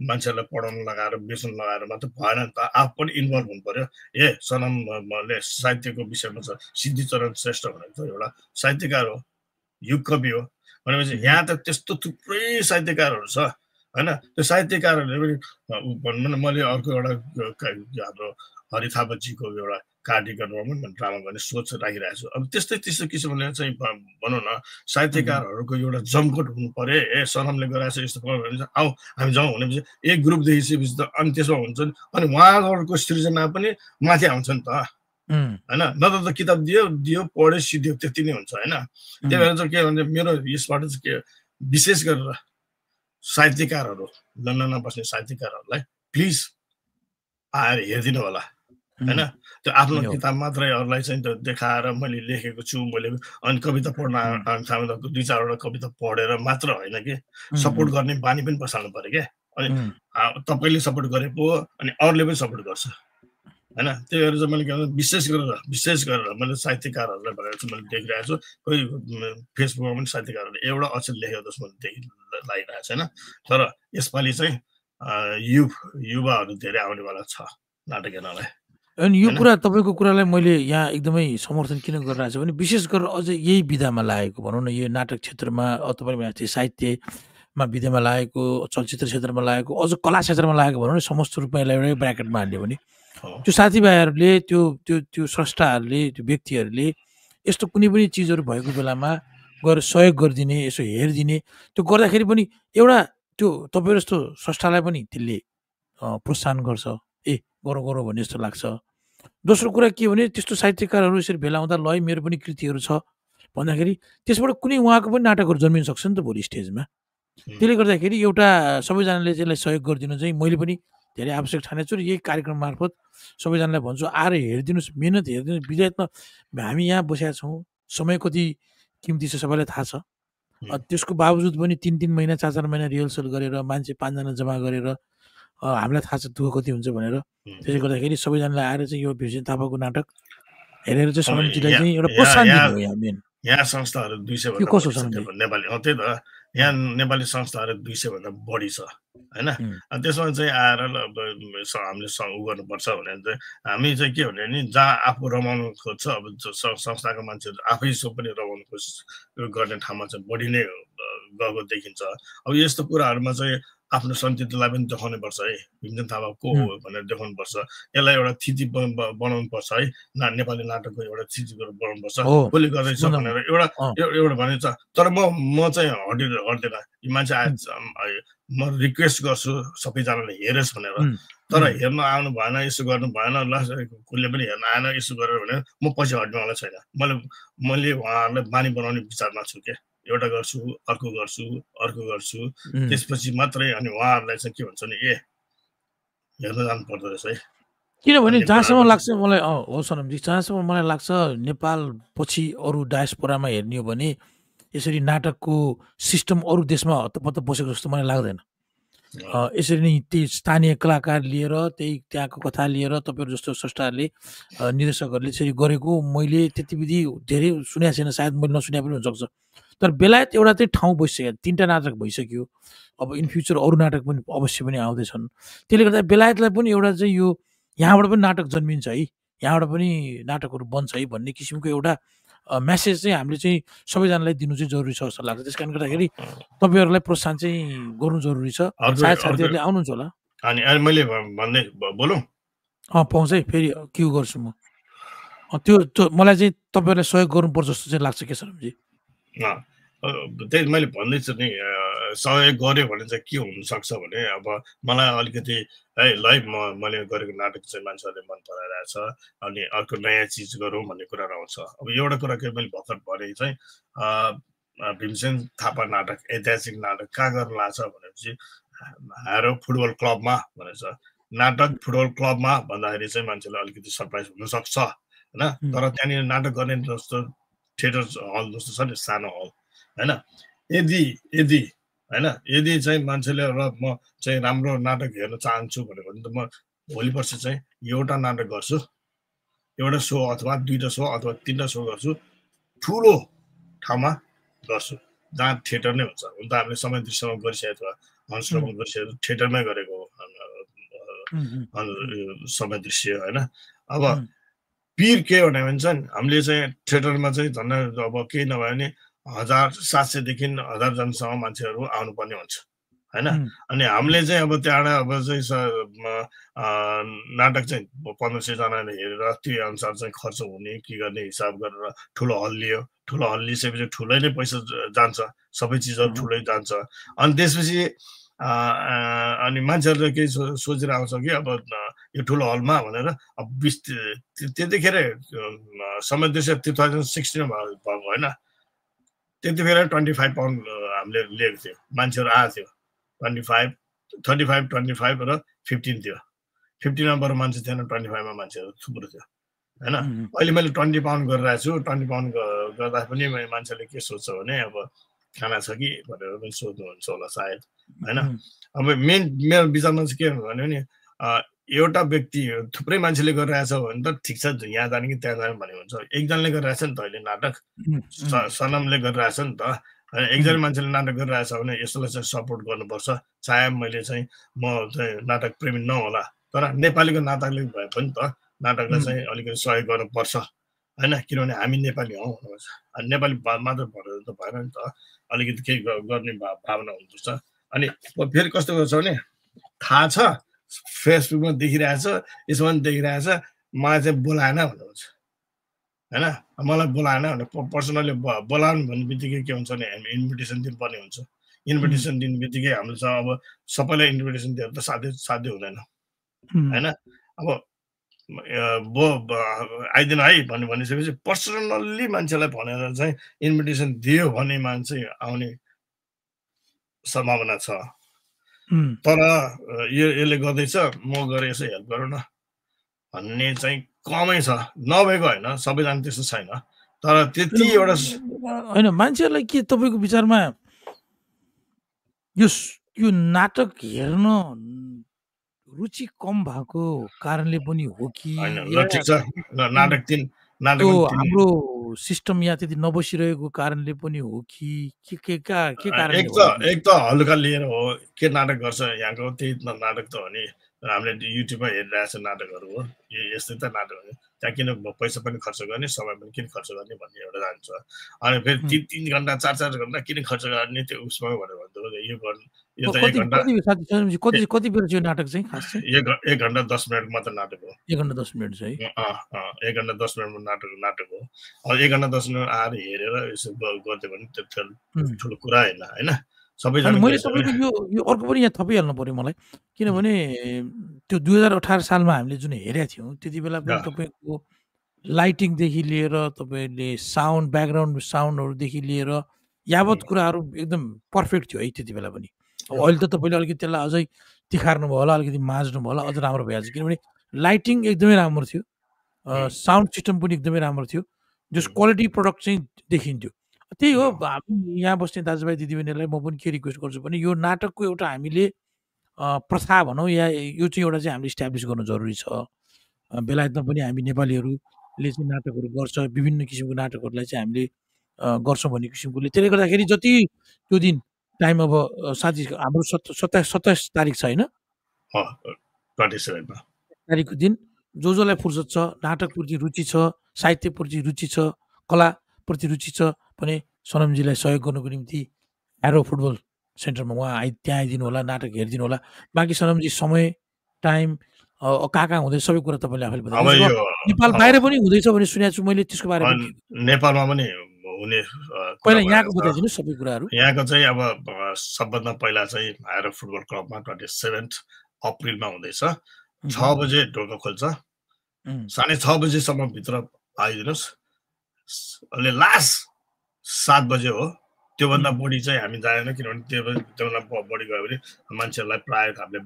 मान्छेहरूलाई पढाउन लगाएर बेच्न लगाएर मात्र भएन नि त आफू पनि इन्भल्भ हुनु पर्यो सनमले साहित्यको विषयमा छ सिद्धिचरण श्रेष्ठ भनेको त एउटा साहित्यकार हो युग कवि हो भनेपछि यहाँ त त्यस्तो थुप्रै साहित्यकारहरू छ होइन त्यो साहित्यकारहरूले पनि भन्नु न मैले अर्को एउटा हाम्रो हरि थापाजीको एउटा कार्डिगनमा पनि ड्रामा गर्ने सोच राखिरहेको छु अब त्यस्तै किसिमले चाहिँ भनौँ न साहित्यकारहरूको एउटा जमघट हुनु पर्यो सनमले गराएको छ यस्तो भने आऊ हामी जाउँ भनेपछि एक ग्रुप देखिसकेपछि त अनि त्यसमा हुन्छ नि अनि उहाँहरूको सृजना पनि माथि आउँछ नि त होइन न त किताब दियो पढ्यो सिध्यो त्यति नै हुन्छ होइन त्यही भएर चाहिँ के भन्छ मेरो यसबाट चाहिँ के विशेष गरेर साहित्यकारहरू लन्डनमा बस्ने साहित्यकारहरूलाई प्लिज आएर हेरिदिनु होला होइन त्यो आफ्नो किताब मात्रै अरूलाई चाहिँ देखाएर मैले लेखेको छु मैले अनि कविता पढ्न थाल्दा 2-4वटा कविता पढेर मात्र होइन कि सपोर्ट गर्ने बानी पनि बसाल्नु पर्यो क्या अनि तपाईँले सपोर्ट गरे पो अनि अरूले पनि सपोर्ट गर्छ होइन त्यही भएर चाहिँ मैले के भन्छ विशेष गरेर मैले साहित्यकारहरूलाई भनेर चाहिँ मैले देखिरहेको छु कोही फेसबुकमा पनि साहित्यकारहरूले एउटा अक्षर लेखेको जस्तो मैले लागिरहेको छैन तर यसपालि चाहिँ युवाहरू धेरै आउनेवाला छ नाटक हेर्नलाई अनि यो कुरा तपाईँको कुरालाई मैले यहाँ एकदमै समर्थन किन गरिरहेको छु भने विशेष गरेर अझै यही विधामा लागेको भनौँ न यो नाटक क्षेत्रमा तपाईँले साहित्यमा विधामा लागेको चलचित्र क्षेत्रमा लागेको अझ कला क्षेत्रमा लागेको भनौँ न समस्त रूपमा यसलाई एउटै ब्राकेटमा हाल्यो भने त्यो साथीभाइहरूले त्यो त्यो त्यो स्रष्टाहरूले त्यो व्यक्तिहरूले यस्तो कुनै पनि चिजहरू भएको बेलामा गएर सहयोग गरिदिने यसो हेरिदिने त्यो गर्दाखेरि पनि एउटा त्यो तपाईँहरू जस्तो स्रष्टालाई पनि त्यसले प्रोत्साहन गर्छ गरौँ भन्ने जस्तो लाग्छ दोस्रो कुरा के भने त्यस्तो साहित्यकारहरू यसरी भेला हुँदा ल है मेरो पनि कृतिहरू छ भन्दाखेरि त्यसबाट कुनै उहाँको पनि नाटकहरू जन्मिन सक्छ नि त भोलि स्टेजमा त्यसले गर्दाखेरि एउटा सबैजनाले यसलाई सहयोग गरिदिनु चाहिँ मैले पनि धेरै आवश्यक ठानेछु र यही कार्यक्रम मार्फत सबैजनालाई भन्छु आएर हेरिदिनुहोस् मिहिनेत हेरिदिनुहोस् विद्यार्थीमा हामी यहाँ बसेका छौँ समय कति किम्ती छ सबैलाई थाहा छ त्यसको बावजुद पनि 3-3 महिना 4-4 महिना रिहर्सल गरेर मान्छे 5 जना जम्मा गरेर हामीलाई थाहा छ दुःख कति हुन्छ भनेर त्यसले गर्दाखेरि सबैजनालाई आएर चाहिँ यो भिरसेन थापाको नाटक हेरेर चाहिँ समितिलाई चाहिँ एउटा प्रोत्साहन दिनु हो यहाँ मेन यहाँ संस्थाहरू 200 भन्दा नेपाली त्यही त यहाँ नेपाली संस्थाहरू 200 भन्दा बढी छ होइन त्यसमा चाहिँ आएर हामीले उ गर्नुपर्छ भने चाहिँ हामी चाहिँ के भने नि जहाँ आफू रमाउनु खोज्छ अब संस्थाको मान्छेहरू आफै सो पनि रमाउनु गर्ने ठाउँमा चाहिँ बढी नै गएको देखिन्छ अब यस्तो कुराहरूमा चाहिँ आफ्नो सन्तानलाई पनि देखाउनु पर्छ है भीमसेन थापा को हो भनेर देखाउनु पर्छ यसलाई एउटा थिति बनाउनु पर्छ है नेपाली नाटकको एउटा थिति बनाउनु पर्छ कसले गर्दैछ भनेर एउटा भनेछ तर म चाहिँ हट्दैन यो मान्छे म रिक्वेस्ट गर्छु सबैजनाले हेरोस् भनेर तर हेर्न आउनु भएन यसो गर्नु भएन ल कसले पनि हेर्न आएन यसो गरेर भनेर म पछि हट्नेवाला छैन मैले उहाँहरूलाई बानी बनाउने विचारमा छु के एउटा गर्छु अर्को गर्छु त्यसपछि मात्रै अनि उहाँहरूलाई चाहिँ के भन्छ नि हेर्न जानु पर्दो रहेछ है किनभने जहाँसम्म लाग्छ मलाई हो सनमजी जहाँसम्म मलाई लाग्छ नेपाल पछि अरू डायस्पोरामा हेर्ने हो भने यसरी नाटकको सिस्टम अरू देशमा हत्तपत्त बसेको जस्तो मलाई लाग्दैन यसरी नै ती स्थानीय कलाकार लिएर त्यहाँको कथा लिएर तपाईँहरू जस्तो स्रष्टाहरूले निर्देशकहरूले यसरी गरेको मैले त्यति विधि धेरै सुनेको छैन, सायद मैले नसुने पनि हुनसक्छ। तर बेलायत एउटा चाहिँ ठाउँ बसिसक्यो, 3टा नाटक भइसक्यो। अब इन फ्युचर अरू नाटक पनि अवश्य पनि आउँदैछन्। त्यसले गर्दा बेलायतलाई पनि एउटा चाहिँ यो यहाँबाट पनि नाटक जन्मिन्छ है, यहाँबाट पनि नाटकहरू बन्छ है भन्ने किसिमको एउटा मेसेज चाहिँ हामीले चाहिँ सबैजनालाई दिनु चाहिँ जरुरी छ जस्तो लाग्छ। त्यस कारणले गर्दाखेरि तपाईँहरूलाई प्रोत्साहन चाहिँ गर्नु जरुरी छ। सायद साथीहरूले आउनुहुन्छ होला। अनि मैले भन्दै बोलौँ? पाउँछ है, फेरि क्यु गर्छु म। त्यो मलाई चाहिँ तपाईँहरूलाई सहयोग गर्नुपर्छ जस्तो चाहिँ लाग्छ के शर्मजी? त्यही मैले भन्दैछु नि, सहयोग गऱ्यो भने चाहिँ के हुनसक्छ भने अब मलाई अलिकति है मैले गरेको नाटक चाहिँ मान्छेहरूले मन पराइरहेछ, अनि अर्को नयाँ चिज गरौँ भन्ने कुरा आउँछ। अब एउटा कुरा के मैले भर्खर भने चाहिँ भीमसेन थापा नाटक, ऐतिहासिक नाटक कहाँ गर्न लाग्छ भनेपछि हारो फुटबल क्लबमा भनेछ। नाटक फुटबल क्लबमा भन्दाखेरि चाहिँ मान्छेलाई अलिकति सरप्राइज हुनसक्छ होइन, तर त्यहाँनिर नाटक गर्ने जस्तो थिएटर हल जस्तो छ नि, सानो हल होइन। यदि होइन, यदि चाहिँ मान्छेले र म चाहिँ राम्रो नाटक हेर्न चाहन्छु भनेको भने त म भोलि पर्सि चाहिँ एउटा नाटक गर्छु, एउटा सो अथवा 2टा सो अथवा 3टा सो गर्छु, ठुलो ठाउँमा गर्छु जहाँ थिएटर नै हुन्छ। हुन त हामीले समय दृश्यमा गरिसकेको छ, हन्सरमा गरिसकेको, थिएटरमै गरेको समय दृश्य होइन। अब पिर के भने चाहिँ हामीले चाहिँ थिएटरमा चाहिँ झन् अब केही नभए भने 1700देखि 1000जनसम्म मान्छेहरू आउनुपर्ने हुन्छ होइन। अनि हामीले चाहिँ अब त्यहाँबाट अब चाहिँ नाटक चाहिँ 1500 जनाले हेरेर त्यो अनुसार चाहिँ खर्च हुने के गर्ने हिसाब गरेर ठुलो हल लियो। ठुलो हल लिइसकेपछि ठुलै नै पैसा जान्छ, सबै चिजहरू ठुलै जान्छ। अनि त्यसपछि अनि मान्छेहरूले केही सोचेर आउँछ कि अब यो ठुलो हलमा भनेर। अब त्यतिखेर समय दृश्य 2016 भएको होइन, त्यतिखेर 25 पाउन्ड हामीले लिएको थियो, मान्छेहरू आएको थियो। 25, 35, 25 र 15 थियो। 15मा बरु मान्छे थिएन, 25मा मान्छेहरू थुप्रो थियो होइन। अहिले मैले 20 पाउन्ड गरिरहेको छु। 20 पाउन्ड गर्दा पनि मान्छेले के सोध्छ भने अब खाना छ कि भनेर पनि सोध्नुहुन्छ होला सायद होइन। अब मेरो विचारमा चाहिँ के भन्यो भने एउटा व्यक्ति थुप्रै मान्छेले गरिरहेछ भने त ठिक छ, यहाँ जाने कि त्यहाँ जाने भन्ने हुन्छ। एकजनाले गरिरहेछ नि त अहिले नाटक, सनमले गरिरहेछ नि त। एकजना मान्छेले नाटक गरिरहेछ भने यसलाई चाहिँ सपोर्ट गर्नुपर्छ। चाहे मैले चाहिँ म चाहिँ नाटक प्रेमी नहोला, तर नेपालीको नाटकले भए पनि त नाटकलाई चाहिँ अलिकति सहयोग गर्नुपर्छ होइन। किनभने हामी नेपाली हौँ, नेपाली मात्र भनेर त भएन नि त, अलिकति केही गर्ने भावना हुनुपर्छ। अनि फेरि कस्तो गर्छ भने थाहा छ, फेसबुकमा देखिरहेछ, यसमा पनि देखिरहेछ, मलाई चाहिँ बोलाएन भन्नुहुन्छ होइन। मलाई बोलाएन भने पर्सनली बोलाउनु भन्ने बित्तिकै के हुन्छ भने हामी इन्भिटेसन दिनुपर्ने हुन्छ। इन्भिटेसन दिने बित्तिकै हामीसँग अब सबैलाई इन्भिटेसन दिएर त साध्य हुँदैन होइन। अब आइदिनु है भनिसकेपछि पर्सनल्ली मान्छेलाई भनेर चाहिँ इन्भिटेसन दियो भने मान्छे आउने सम्भावना छ। तर यसले गर्दैछ, म गएर यसो हेल्प गरौँ न भन्ने चाहिँ कमै छ, नभएको होइन, सबैजना त्यस्तो छैन। तर त्यति एउटा होइन, मान्छेहरूलाई के तपाईँको विचारमा यो नाटक हेर्न रुचि कम भएको कारणले पनि हो कि ठिक छ, नाटक हाम्रो सिस्टम यहाँ त्यति नबसिरहेको कारणले पनि हो कि के कारण? एक त हल्का लिएर हो, के नाटक गर्छ यहाँको त्यही नाटक त हो नि। हामीले युट्युबमा हेरिरहेछ नाटकहरू हो, यस्तै त नाटक हो। त्यहाँ किन पैसा पनि खर्च गर्ने, समय पनि किन खर्च गर्ने भन्ने एउटा जान्छ। अनि फेरि 3 घन्टा 4 घन्टा किन खर्च गर्ने त्यो उसमा भनेर भन्दा यो गर्नु, यो त 1 घन्टा कति बेला चाहिँ नाटक चाहिँ खास चाहिँ 1 घन्टा 10 मिनट मात्र नाटक हो। 1 घन्टा 10 मिनट चाहिँ 1 घन्टा 10 मिनटमा नाटक हो। अब 1 घन्टा 10 मिनट आएर हेरेर यसो गरिदियो भने त्यो ठुलो कुरा होइन। सबैजना मैले तपाईँको यो अर्को पनि यहाँ थपिहाल्नु पर्यो मलाई, किनभने त्यो 2018 सालमा हामीले जुन हेरेका थियौँ त्यति बेला पनि तपाईँको लाइटिङदेखि लिएर तपाईँले साउन्ड, ब्याकग्राउन्ड साउन्डहरूदेखि लिएर यावत कुराहरू एकदम पर्फेक्ट थियो है त्यति बेला पनि। अब अहिले त तपाईँले अलिकति त्यसलाई अझै तिखार्नु भयो होला, अलिकति माझ्नु भयो होला, अझ राम्रो भइहाल्छ। किनभने लाइटिङ एकदमै राम्रो थियो, साउन्ड सिस्टम पनि एकदमै राम्रो थियो, जस क्वालिटी प्रडक्ट चाहिँ देखिन्थ्यो। त्यही हो, हामी यहाँ बस्ने दाजुभाइ दिदीबहिनीहरूलाई म पनि के रिक्वेस्ट गर्छु भने यो नाटकको एउटा हामीले प्रथा भनौँ या यो चाहिँ एउटा चाहिँ हामीले इस्टाब्लिस गर्नु जरुरी छ। बेलायतमा पनि हामी नेपालीहरूले चाहिँ नाटकहरू गर्छ, विभिन्न किसिमको नाटकहरूलाई चाहिँ हामीले गर्छौँ भन्ने किसिमकोले। त्यसले गर्दाखेरि जति त्यो दिन टाइम अब साथी हाम्रो 27 तारिक छ होइन, 27 तारिकको दिन जसलाई फुर्सद छ, नाटकप्रति रुचि छ, साहित्यप्रति रुचि छ, कलाप्रति रुचि छ भने सनमजीलाई सहयोग गर्नुको निम्ति एरो फुटबल सेन्टरमा उहाँ त्यहाँ आइदिनु होला, नाटक हेरिदिनु होला। बाँकी सनमजी समय, टाइम कहाँ हुँदैछ सबै कुरा तपाईँले आफैले बताइदिनु। नेपाल बाहिर पनि हुँदैछ भने सुनेको छु मैले, त्यसको बारेमा नेपालमा पनि हुने पहिला यहाँको बताइदिनु सबै कुराहरू। यहाँको चाहिँ अब सबभन्दा पहिला चाहिँ एरो फुटबल क्लबमा 27 अप्रिलमा हुँदैछ। 6 बजे ढोका खोल्छ, 6:30 बजेसम्म भित्र आइदिनुहोस्। अहिले लास्ट 7 बजे हो, त्योभन्दा बढी चाहिँ हामी जाँदैन, किनभने त्योभन्दा बढी गयो भने मान्छेहरूलाई प्रायः हामीले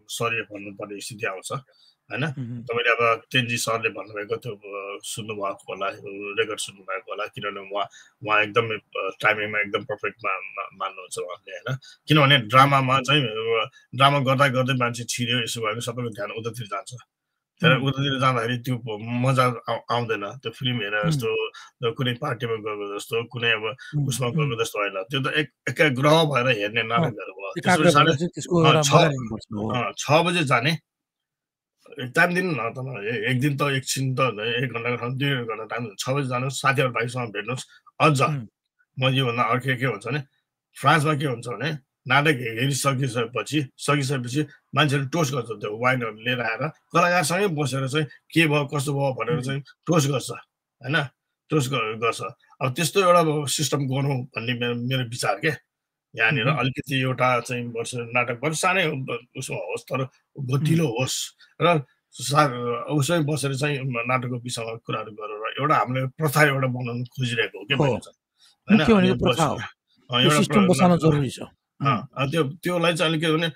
सरी भन्नुपर्ने स्थिति आउँछ होइन। तपाईँले अब तेन्जी सरले भन्नुभएको त्यो सुन्नुभएको होला, रेकर्ड सुन्नुभएको होला, किनभने उहाँ एकदमै टाइमिङमा एकदम पर्फेक्टमा मान्नुहुन्छ उहाँले होइन। किनभने ड्रामामा चाहिँ ड्रामा गर्दा गर्दै मान्छे छिर्यो यसो भयो भने सबैको ध्यान उतातिर जान्छ। तर उतातिर जाँदाखेरि त्यो मजा आउँदैन, त्यो फिल्म हेरेर जस्तो, कुनै पार्टीमा गएको जस्तो, कुनै अब उसमा गएको जस्तो होइन। त्यो त एकाग्रह भएर हेर्ने नाटकहरू भयो। 6 बजे जाने, टाइम दिनु न त, एक दिन त एकछिन त 1 घन्टा 2 घन्टा टाइम 6 बजे जानुहोस्, साथीहरू भाइसँग भेट्नुहोस्। अझ म योभन्दा अर्कै के हुन्छ भने फ्रान्समा के हुन्छ भने नाटक सकिसकेपछि मान्छेले टोस्ट गर्छ, त्यो वाइनहरू लिएर आएर कलाकारसँगै बसेर चाहिँ के भयो कसो भयो भनेर चाहिँ टोस्ट गर्छ होइन, टोस्ट गर्छ। अब त्यस्तो एउटा सिस्टम गर्नु भन्ने मेरो विचार के। यहाँनिर अलिकति एउटा चाहिँ वर्ष नाटक पनि सानै उसमा होस् तर गतिलो होस् र उसै बसेर चाहिँ नाटकको विषयमा कुराहरू गरेर एउटा हामीले प्रथा एउटा बनाउनु खोजिरहेको हो कि त्योलाई चाहिँ अलिकति भने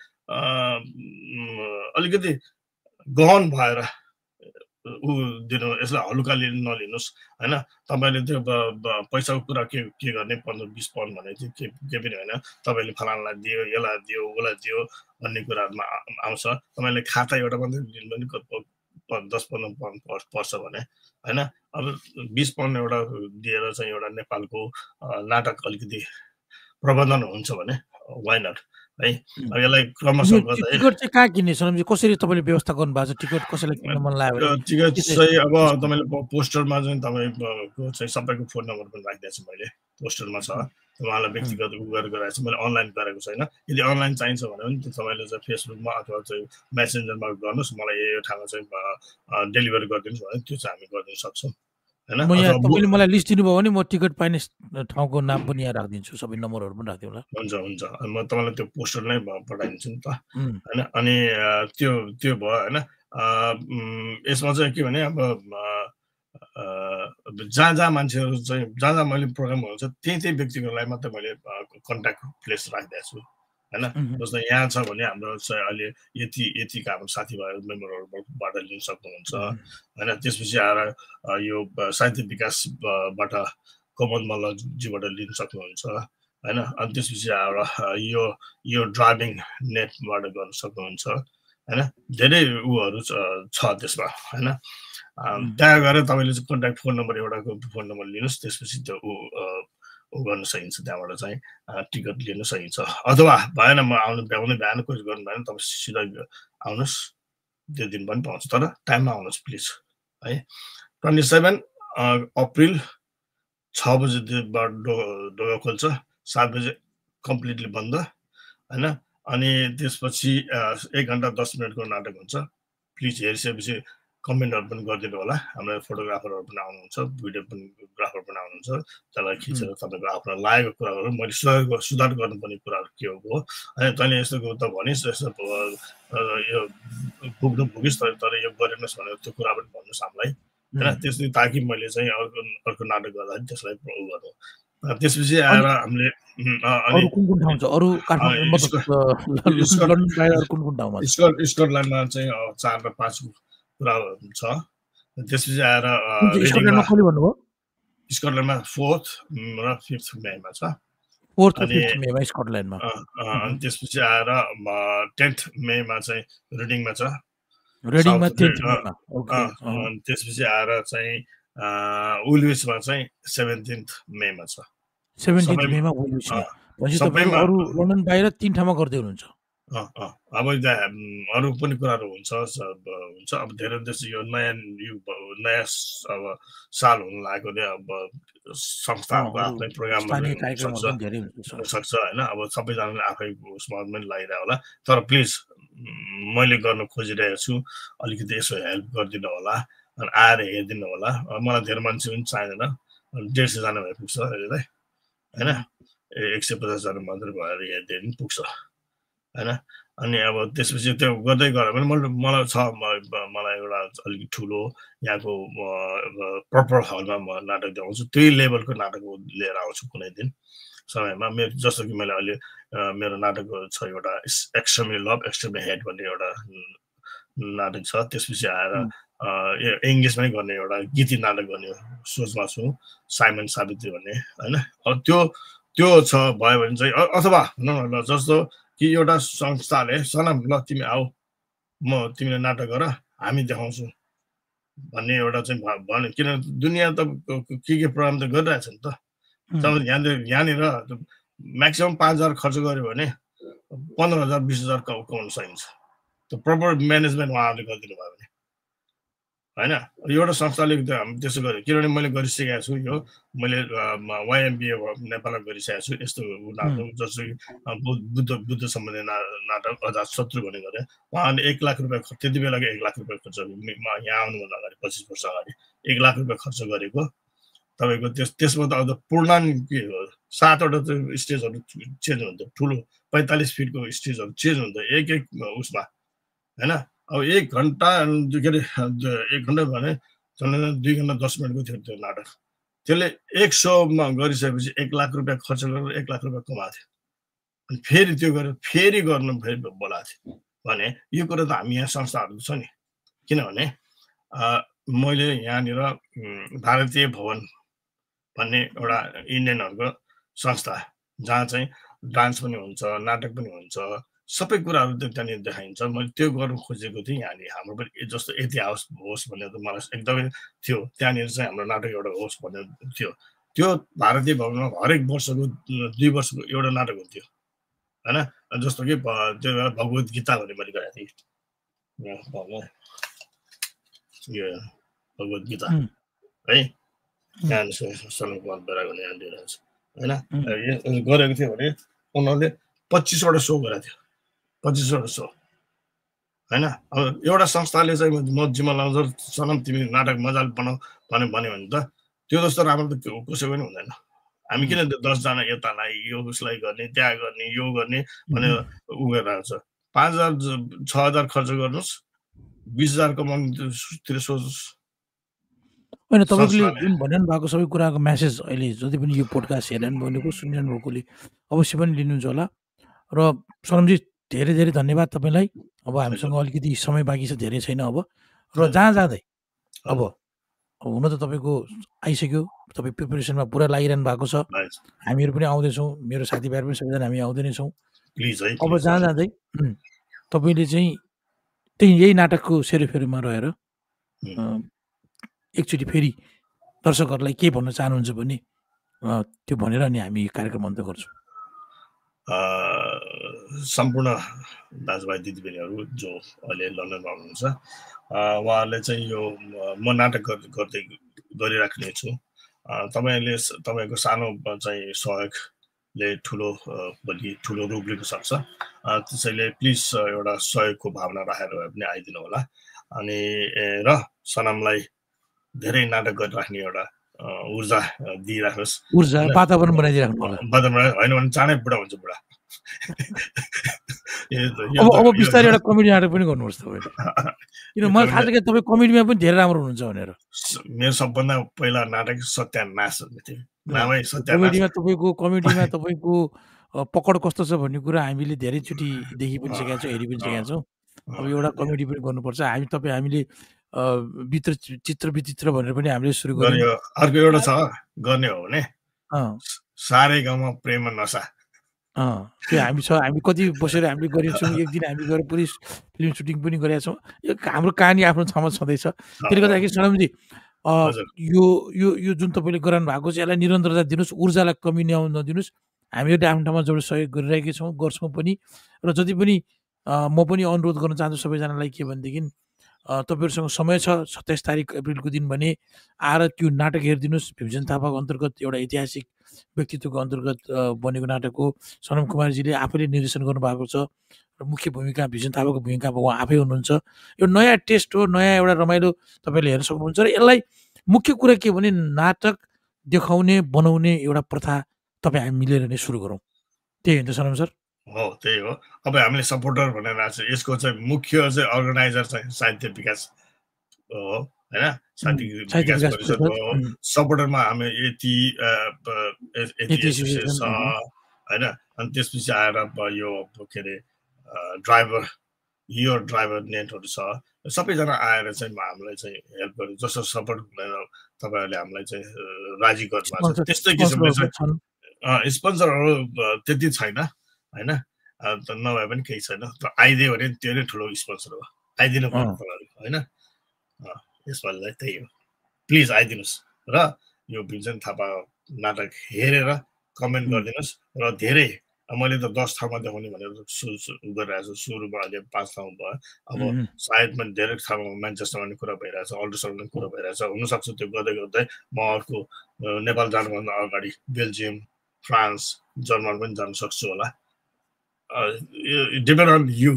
अलिकति गहन भएर दिनु, यसलाई हलुका नलिनुहोस् होइन। तपाईँले त्यो पैसाको कुरा के गर्ने 15-20 पाउन्ड भने चाहिँ के पनि होइन। तपाईँले फलानालाई दियो, यसलाई दियो, उसलाई दियो भन्ने कुराहरूमा आउँछ। तपाईँले खाता एउटा मात्रै दिनु पनि 10-15 पाउन्ड पर्छ भने होइन। अब 20 पाउन्ड एउटा दिएर चाहिँ एउटा नेपालको नाटक अलिकति प्रबन्धन हुन्छ भने वाइ नट है। अब यसलाई क्रमशः गर्दा टिकट चाहिँ कहाँ किन्ने सनमजी, कसरी तपाईँले व्यवस्था गर्नु भएको छ? टिकट कसैलाई किन्न मन लाग्यो? टिकट चाहिँ अब तपाईँले पोस्टरमा चाहिँ तपाईँको चाहिँ सबैको फोन नम्बर पनि राखिदिएको छु मैले, पोस्टरमा छ। उहाँलाई व्यक्तिगत गरेको रहेछ, मैले अनलाइन गरेको छैन। यदि अनलाइन चाहिन्छ भने पनि तपाईँले चाहिँ फेसबुकमा अथवा चाहिँ मेसेन्जरमा गर्नुहोस्, मलाई यो ठाउँमा चाहिँ डेलिभरी गरिदिनुहोस् भने त्यो चाहिँ हामी गरिदिन सक्छौँ होइन। तपाईँले मलाई लिस्ट दिनुभयो भने म टिकट पाइने ठाउँको नाम पनि यहाँ राखिदिन्छु, सबै नम्बरहरू पनि राखिदिउँ होला। हुन्छ म तपाईँलाई त्यो पोस्टर नै पठाइदिन्छु नि त होइन। अनि त्यो भयो होइन। यसमा चाहिँ के भने अब जहाँ मान्छेहरू चाहिँ जहाँ मैले प्रोग्राम हुन्छ त्यही व्यक्तिहरूलाई मात्रै मैले कन्ट्याक्ट प्लेस राखिदिएको छु होइन। जस्तो यहाँ छ भने हाम्रो चाहिँ अहिले यतिका हाम्रो साथीभाइहरू मेम्बरहरूबाट लिन सक्नुहुन्छ होइन। त्यसपछि आएर यो साहित्य विकासबाट कमल मल्लजीबाट लिन सक्नुहुन्छ होइन। अनि त्यसपछि आएर यो ड्राइभिङ नेटबाट गर्न सक्नुहुन्छ होइन। धेरै उहरू छ त्यसमा होइन। त्यहाँ गएर तपाईँले चाहिँ कन्ट्याक्ट फोन नम्बर एउटाको फोन नम्बर लिनुहोस्, त्यसपछि त्यो गर्न सकिन्छ, त्यहाँबाट चाहिँ टिकट लिन सकिन्छ। अथवा भएन म भ्याउनु कोसिस गर्नु भएन, तपाईँ सिधा आउनुहोस्, त्यो दिन पनि पाउँछ, तर टाइममा आउनुहोस् प्लिज है। 27 अप्रिल 6 बजेबाट ढोका खोल्छ, 7 बजे कम्प्लिटली बन्द होइन। अनि त्यसपछि 1 घन्टा 10 मिनटको नाटक हुन्छ। प्लिज हेरिसकेपछि कमेन्टहरू पनि गरिदिनु होला। हाम्रो फोटोग्राफरहरू पनि आउनुहुन्छ, भिडियोग्राफर पनि आउनुहुन्छ। त्यसलाई खिचेर तपाईँको आफ्नो लागेको कुराहरू मैले सुधार गर्नुपर्ने कुराहरू के हो होइन। तैँले यस्तो त भनिस्, यस्तो यो पुगिस् तर यो गरेनस् भनेर त्यो कुरा पनि भन्नुहोस् हामीलाई होइन। त्यसले ताकि मैले चाहिँ अर्को नाटक गर्दाखेरि त्यसलाई गरौँ। त्यसपछि आएर हामीले स्कटल्यान्डमा चाहिँ 4 र 5 कुरा छ। त्यसपछि आएर स्कटल्यान्डमा 4th र 5th मेमा छ। 4th र अनि 5th मेमा स्कटल्यान्डमा अनि त्यसपछि आएर 10th मेमा चाहिँ रिडिङमा छ रेडिङमा साउथ 10th मेमा ओके अनि त्यसपछि आएर चाहिँ उल्विसमा चाहिँ 17th मेमा छ 17th मेमा उल्विसमा भनेपछि तपाईँ अरू लन्डन बाहिर 3 ठाउँमा गर्दै हुनुहुन्छ अब अरू पनि कुराहरू हुन्छ अब धेरै जस्तो यो नयाँ अब साल हुन लागेकोले अब संस्थाहरूको आफ्नै प्रोग्रामहरू सक्छ होइन अब सबैजनाले आफै उसमा पनि लागिरहेको होला तर प्लिज मैले गर्न खोजिरहेको छु अलिकति यसो हेल्प गरिदिनु होला अनि आएर हेरिदिनु होला मलाई धेरै मान्छे पनि चाहिँदैन 150जना भए पुग्छ अहिले होइन 150जना मात्रै भएर हेरिदियो भने पुग्छ होइन अनि अब त्यसपछि त्यो गर्दै गऱ्यो भने मलाई छ मलाई एउटा अलिक ठुलो यहाँको प्रपर हलमा म नाटक देखाउँछु त्यही लेभलको नाटक लिएर आउँछु कुनै दिन समयमा मेरो जस्तो कि मैले अहिले मेरो नाटक छ एउटा एक्सट्रिमली लभ एक्सट्रिमली हेट भन्ने एउटा नाटक छ त्यसपछि आएर इङ्ग्लिसमै गर्ने एउटा गीती नाटक गर्ने सोचमा छु साइमन सावित्री भन्ने होइन अब त्यो छ भयो भने चाहिँ अथवा ल जस्तो कि एउटा संस्थाले सनम ल तिमी आऊ म तिमीले नाटक गर हामी देखाउँछौँ भन्ने एउटा चाहिँ भन्यो किन दुनियाँ त के प्रोग्राम त गरिरहेछ नि त यहाँनिर म्याक्सिमम् 5,000 खर्च गर्यो भने 15,000 20,000 कमाउन सकिन्छ त्यो प्रपर म्यानेजमेन्ट उहाँहरूले गरिदिनु भयो भने होइन एउटा संस्थाले त्यसो गर्यो किनभने मैले गरिसकेको छु यो मैले YMBA नेपालमा गरिसकेको छु यस्तो नाटक जस्तो बुद्ध सम्बन्धी नाटक अजात शत्रु भन्ने गरेँ उहाँले 1 लाख रुपियाँ त्यति बेलाको 1 लाख रुपियाँ खर्च यहाँ आउनुभन्दा अगाडि 25 वर्ष अगाडि 1 लाख रुपियाँ खर्च गरेको तपाईँको त्यसमा त अब पूर्णाङ्ग के हो 7वटा स्टेजहरू चेन्ज हुन्छ ठुलो 45 फिटको स्टेजहरू चेन्ज हुन्छ एक उसमा होइन अब 1 घन्टा के अरे 1 घन्टा भने 2 घन्टा 10 मिनटको थियो त्यो नाटक त्यसले 1 शोमा गरिसकेपछि 1 लाख रुपियाँ खर्च गरेर 1 लाख रुपियाँ कमाएको थियो अनि फेरि त्यो गरेर फेरि गर्नु फेरि बोलाएको थियो भने यो कुरा त हामी यहाँ संस्थाहरू छ नि किनभने मैले यहाँनिर भारतीय भवन भन्ने एउटा इन्डियनहरूको संस्था जहाँ चाहिँ डान्स पनि हुन्छ नाटक पनि हुन्छ सबै कुराहरू त्यहाँनिर देखाइन्छ मैले त्यो गर्नु खोजेको थिएँ यहाँनिर हाम्रो पनि जस्तो इतिहास होस् भनेर त मलाई एकदमै थियो त्यहाँनिर चाहिँ हाम्रो नाटक एउटा होस् भनेर थियो त्यो भारतीय भवनमा हरेक वर्षको 2 वर्षको एउटा नाटक हुन्थ्यो होइन जस्तो कि त्यो भगवत गीता भन्ने मैले गरेको थिएँ यो भगवत गीता है यहाँ सलन कुमार बेराको यहाँ दिइरहेको छ होइन गरेको थियो भने उनीहरूले 25वटा सो गरेको थियो 25वटा सो होइन अब एउटा संस्थाले चाहिँ म जिम्मा लाउँछ सनम तिमी नाटक मजाले बनाऊ भन्यो भने त त्यो जस्तो राम्रो त कसै पनि हुँदैन हामी किन 10जना यतालाई यो उसलाई गर्ने त्यहाँ गर्ने यो गर्ने भनेर उ गरिरहेको छ 5,000 6,000 खर्च गर्नुहोस् 20,000 कमाउनुतिर सोच्नुहोस् होइन तपाईँले जुन भनिरहनु भएको सबै कुराको म्यासेज अहिले जति पनि यो पोडकास्ट हेरिरहनु भनेको सुनिरहनु भएकोले अवश्य पनि लिनुहुन्छ होला र सनमजी धेरै धेरै धन्यवाद तपाईँलाई अब हामीसँग अलिकति समय बाँकी छ धेरै छैन अब र जहाँ जाँदै अब हुन त तपाईँको आइसक्यो तपाईँ प्रिपरेसनमा पुरा लागिरहनु भएको छ हामीहरू पनि आउँदैछौँ मेरो साथीभाइहरू पनि सबैजना हामी आउँदै नै छौँ अब जहाँ जाँदै तपाईँले चाहिँ त्यही यही नाटकको सेरोफेरोमा रहेर एकचोटि फेरि दर्शकहरूलाई के भन्न चाहनुहुन्छ भने त्यो भनेर नि हामी कार्यक्रम अन्त गर्छौँ सम्पूर्ण दाजुभाइ दिदीबहिनीहरू जो अहिले लन्डनमा हुनुहुन्छ उहाँहरूले चाहिँ यो म नाटक गरिराख्ने छु तपाईँको सानो चाहिँ सहयोगले ठुलो रूप लिन सक्छ त्यसैले प्लिज एउटा सहयोगको भावना राखेर पनि आइदिनु होला अनि र सनमलाई धेरै नाटक गरिराख्ने एउटा ऊर्जा दिइराख्नुहोस् ऊर्जा वातावरण बनाइदिइराख्नु होला होइन भने चाँडै बुढा हुन्छ बुढा अब बिस्तारै एउटा कमेडी नाटक पनि गर्नुपर्छ तपाईँले किन मलाई थाहा छ कि तपाईँ कमेडीमा पनि धेरै राम्रो हुनुहुन्छ भनेर मेरो सबभन्दा पहिला नाटक सत्यानाश भन्ने थियो कमेडीमा तपाईँको पकड कस्तो छ भन्ने कुरा हामीले धेरैचोटि देखि पनि सकेका छौँ हेरि पनि सकेका छौँ अब एउटा कमेडी पनि गर्नुपर्छ हामीले चित्र विचित्र भनेर पनि हामीले सुरु गर्यौँ अर्को एउटा छ गर्ने हो भने सारे गाउँमा प्रेम नशा त्यो हामी कति बसेर हामीले गरेको छौँ। एक दिन हामी गएर पुरै फिल्म सुटिङ पनि गरेका छौँ। यो हाम्रो कहानी आफ्नो ठाउँमा छँदैछ। त्यसले गर्दाखेरि सनमजी हजुर यो यो यो जुन तपाईँले गराउनु भएको छ यसलाई निरन्तरता दिनुहोस्, ऊर्जालाई कमी नदिनुहोस्। हामीहरूले आफ्नो ठाउँमा जब सहयोग गरिरहेकै छौँ, गर्छौँ पनि। र जति पनि म पनि अनुरोध गर्न चाहन्छु सबैजनालाई के भनेदेखि तपाईँहरूसँग समय छ 27 तारिक अप्रिलको दिन भने आएर त्यो नाटक हेरिदिनुहोस्। भीमसेन थापाको अन्तर्गत एउटा ऐतिहासिक व्यक्तित्वको अन्तर्गत बनेको नाटक हो। सनम कुमारजीले आफैले निर्देशन गर्नुभएको छ र मुख्य भूमिका भीमसेन थापाको भूमिकामा उहाँ आफै हुनुहुन्छ। यो नयाँ टेस्ट हो, नयाँ एउटा रमाइलो तपाईँले हेर्न सक्नुहुन्छ। र यसलाई मुख्य कुरा के भने नाटक देखाउने बनाउने एउटा प्रथा तपाईँ हामी मिलेर नै सुरु गरौँ। त्यही हो नि त सनम सर? हो त्यही हो। अब हामीले सपोर्टर भनेर आएको छ। यसको चाहिँ मुख्य चाहिँ अर्गनाइजर चाहिँ साहित्य विकास हो होइन, साहित्य विकास परिषद हो। सपोर्टरमा हामी यति एसोसिएसन छ होइन। अनि त्यसपछि आएर यो के अरे ड्राइभर नेटहरू छ। सबैजना आएर चाहिँ हामीलाई चाहिँ हेल्प गर्नु, जस्तो सपोर्ट भनेर तपाईँहरूले हामीलाई चाहिँ राजी गर्नुभएको छ। त्यस्तै किसिमले चाहिँ स्पोन्सरहरू त्यति छैन होइन, नभए पनि केही छैन। आइदियो भने त्यो नै ठुलो स्पोन्सर हो। आइदिनु पर्यो तपाईँहरू होइन। यसपालि त्यही हो, प्लिज आइदिनुहोस् र यो भीमसेन थापा नाटक हेरेर कमेन्ट गरिदिनुहोस्। र धेरै मैले त 10 ठाउँमा देखाउने भनेर गरिरहेको छु। सुरुमा अहिले 5 ठाउँ भयो। अब सायदमा धेरै ठाउँमा म्यान्चेस्टरमा पनि कुरा भइरहेछ, अल्ट्रासाउन्डमा पनि कुरा भइरहेछ। हुनसक्छ त्यो गर्दै गर्दै म अर्को नेपाल जानुभन्दा अगाडि बेल्जियम, फ्रान्स, जर्मन पनि जान सक्छु होला। डिपेन्ड अन यु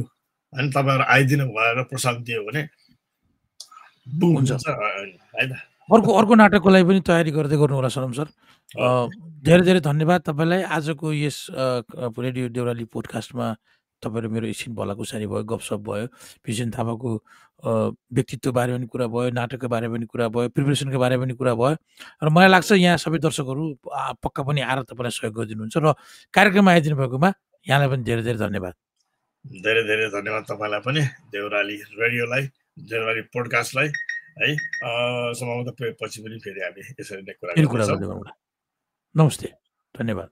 होइन। तपाईँहरू आइदिनु भएर प्रोत्साहन दियो भने हुन्छ है त। अर्को नाटकको लागि पनि तयारी गर्दै गर्नु होला सनम सर। धेरै धेरै धन्यवाद तपाईँलाई। आजको यस रेडियो देउराली पोडकास्टमा तपाईँहरू मेरो एकछिन भलाकुसारी भयो, गफसप भयो, भीमसेन थापाको व्यक्तित्व बारे पनि कुरा भयो, नाटकको बारे पनि कुरा भयो, प्रिपरेसनको बारे पनि कुरा भयो। र मलाई लाग्छ यहाँ सबै दर्शकहरू पक्का पनि आएर तपाईँलाई सहयोग गरिदिनुहुन्छ। र कार्यक्रममा आइदिनु भएकोमा यहाँलाई पनि धेरै धेरै धन्यवाद। धेरै धेरै धन्यवाद तपाईँलाई पनि, देउराली रेडियोलाई, देउराली पोडकास्टलाई है। सम्भवतः पछि पनि फेरि हामी यसरी नै कुरा गर्छौँ। नमस्ते, धन्यवाद।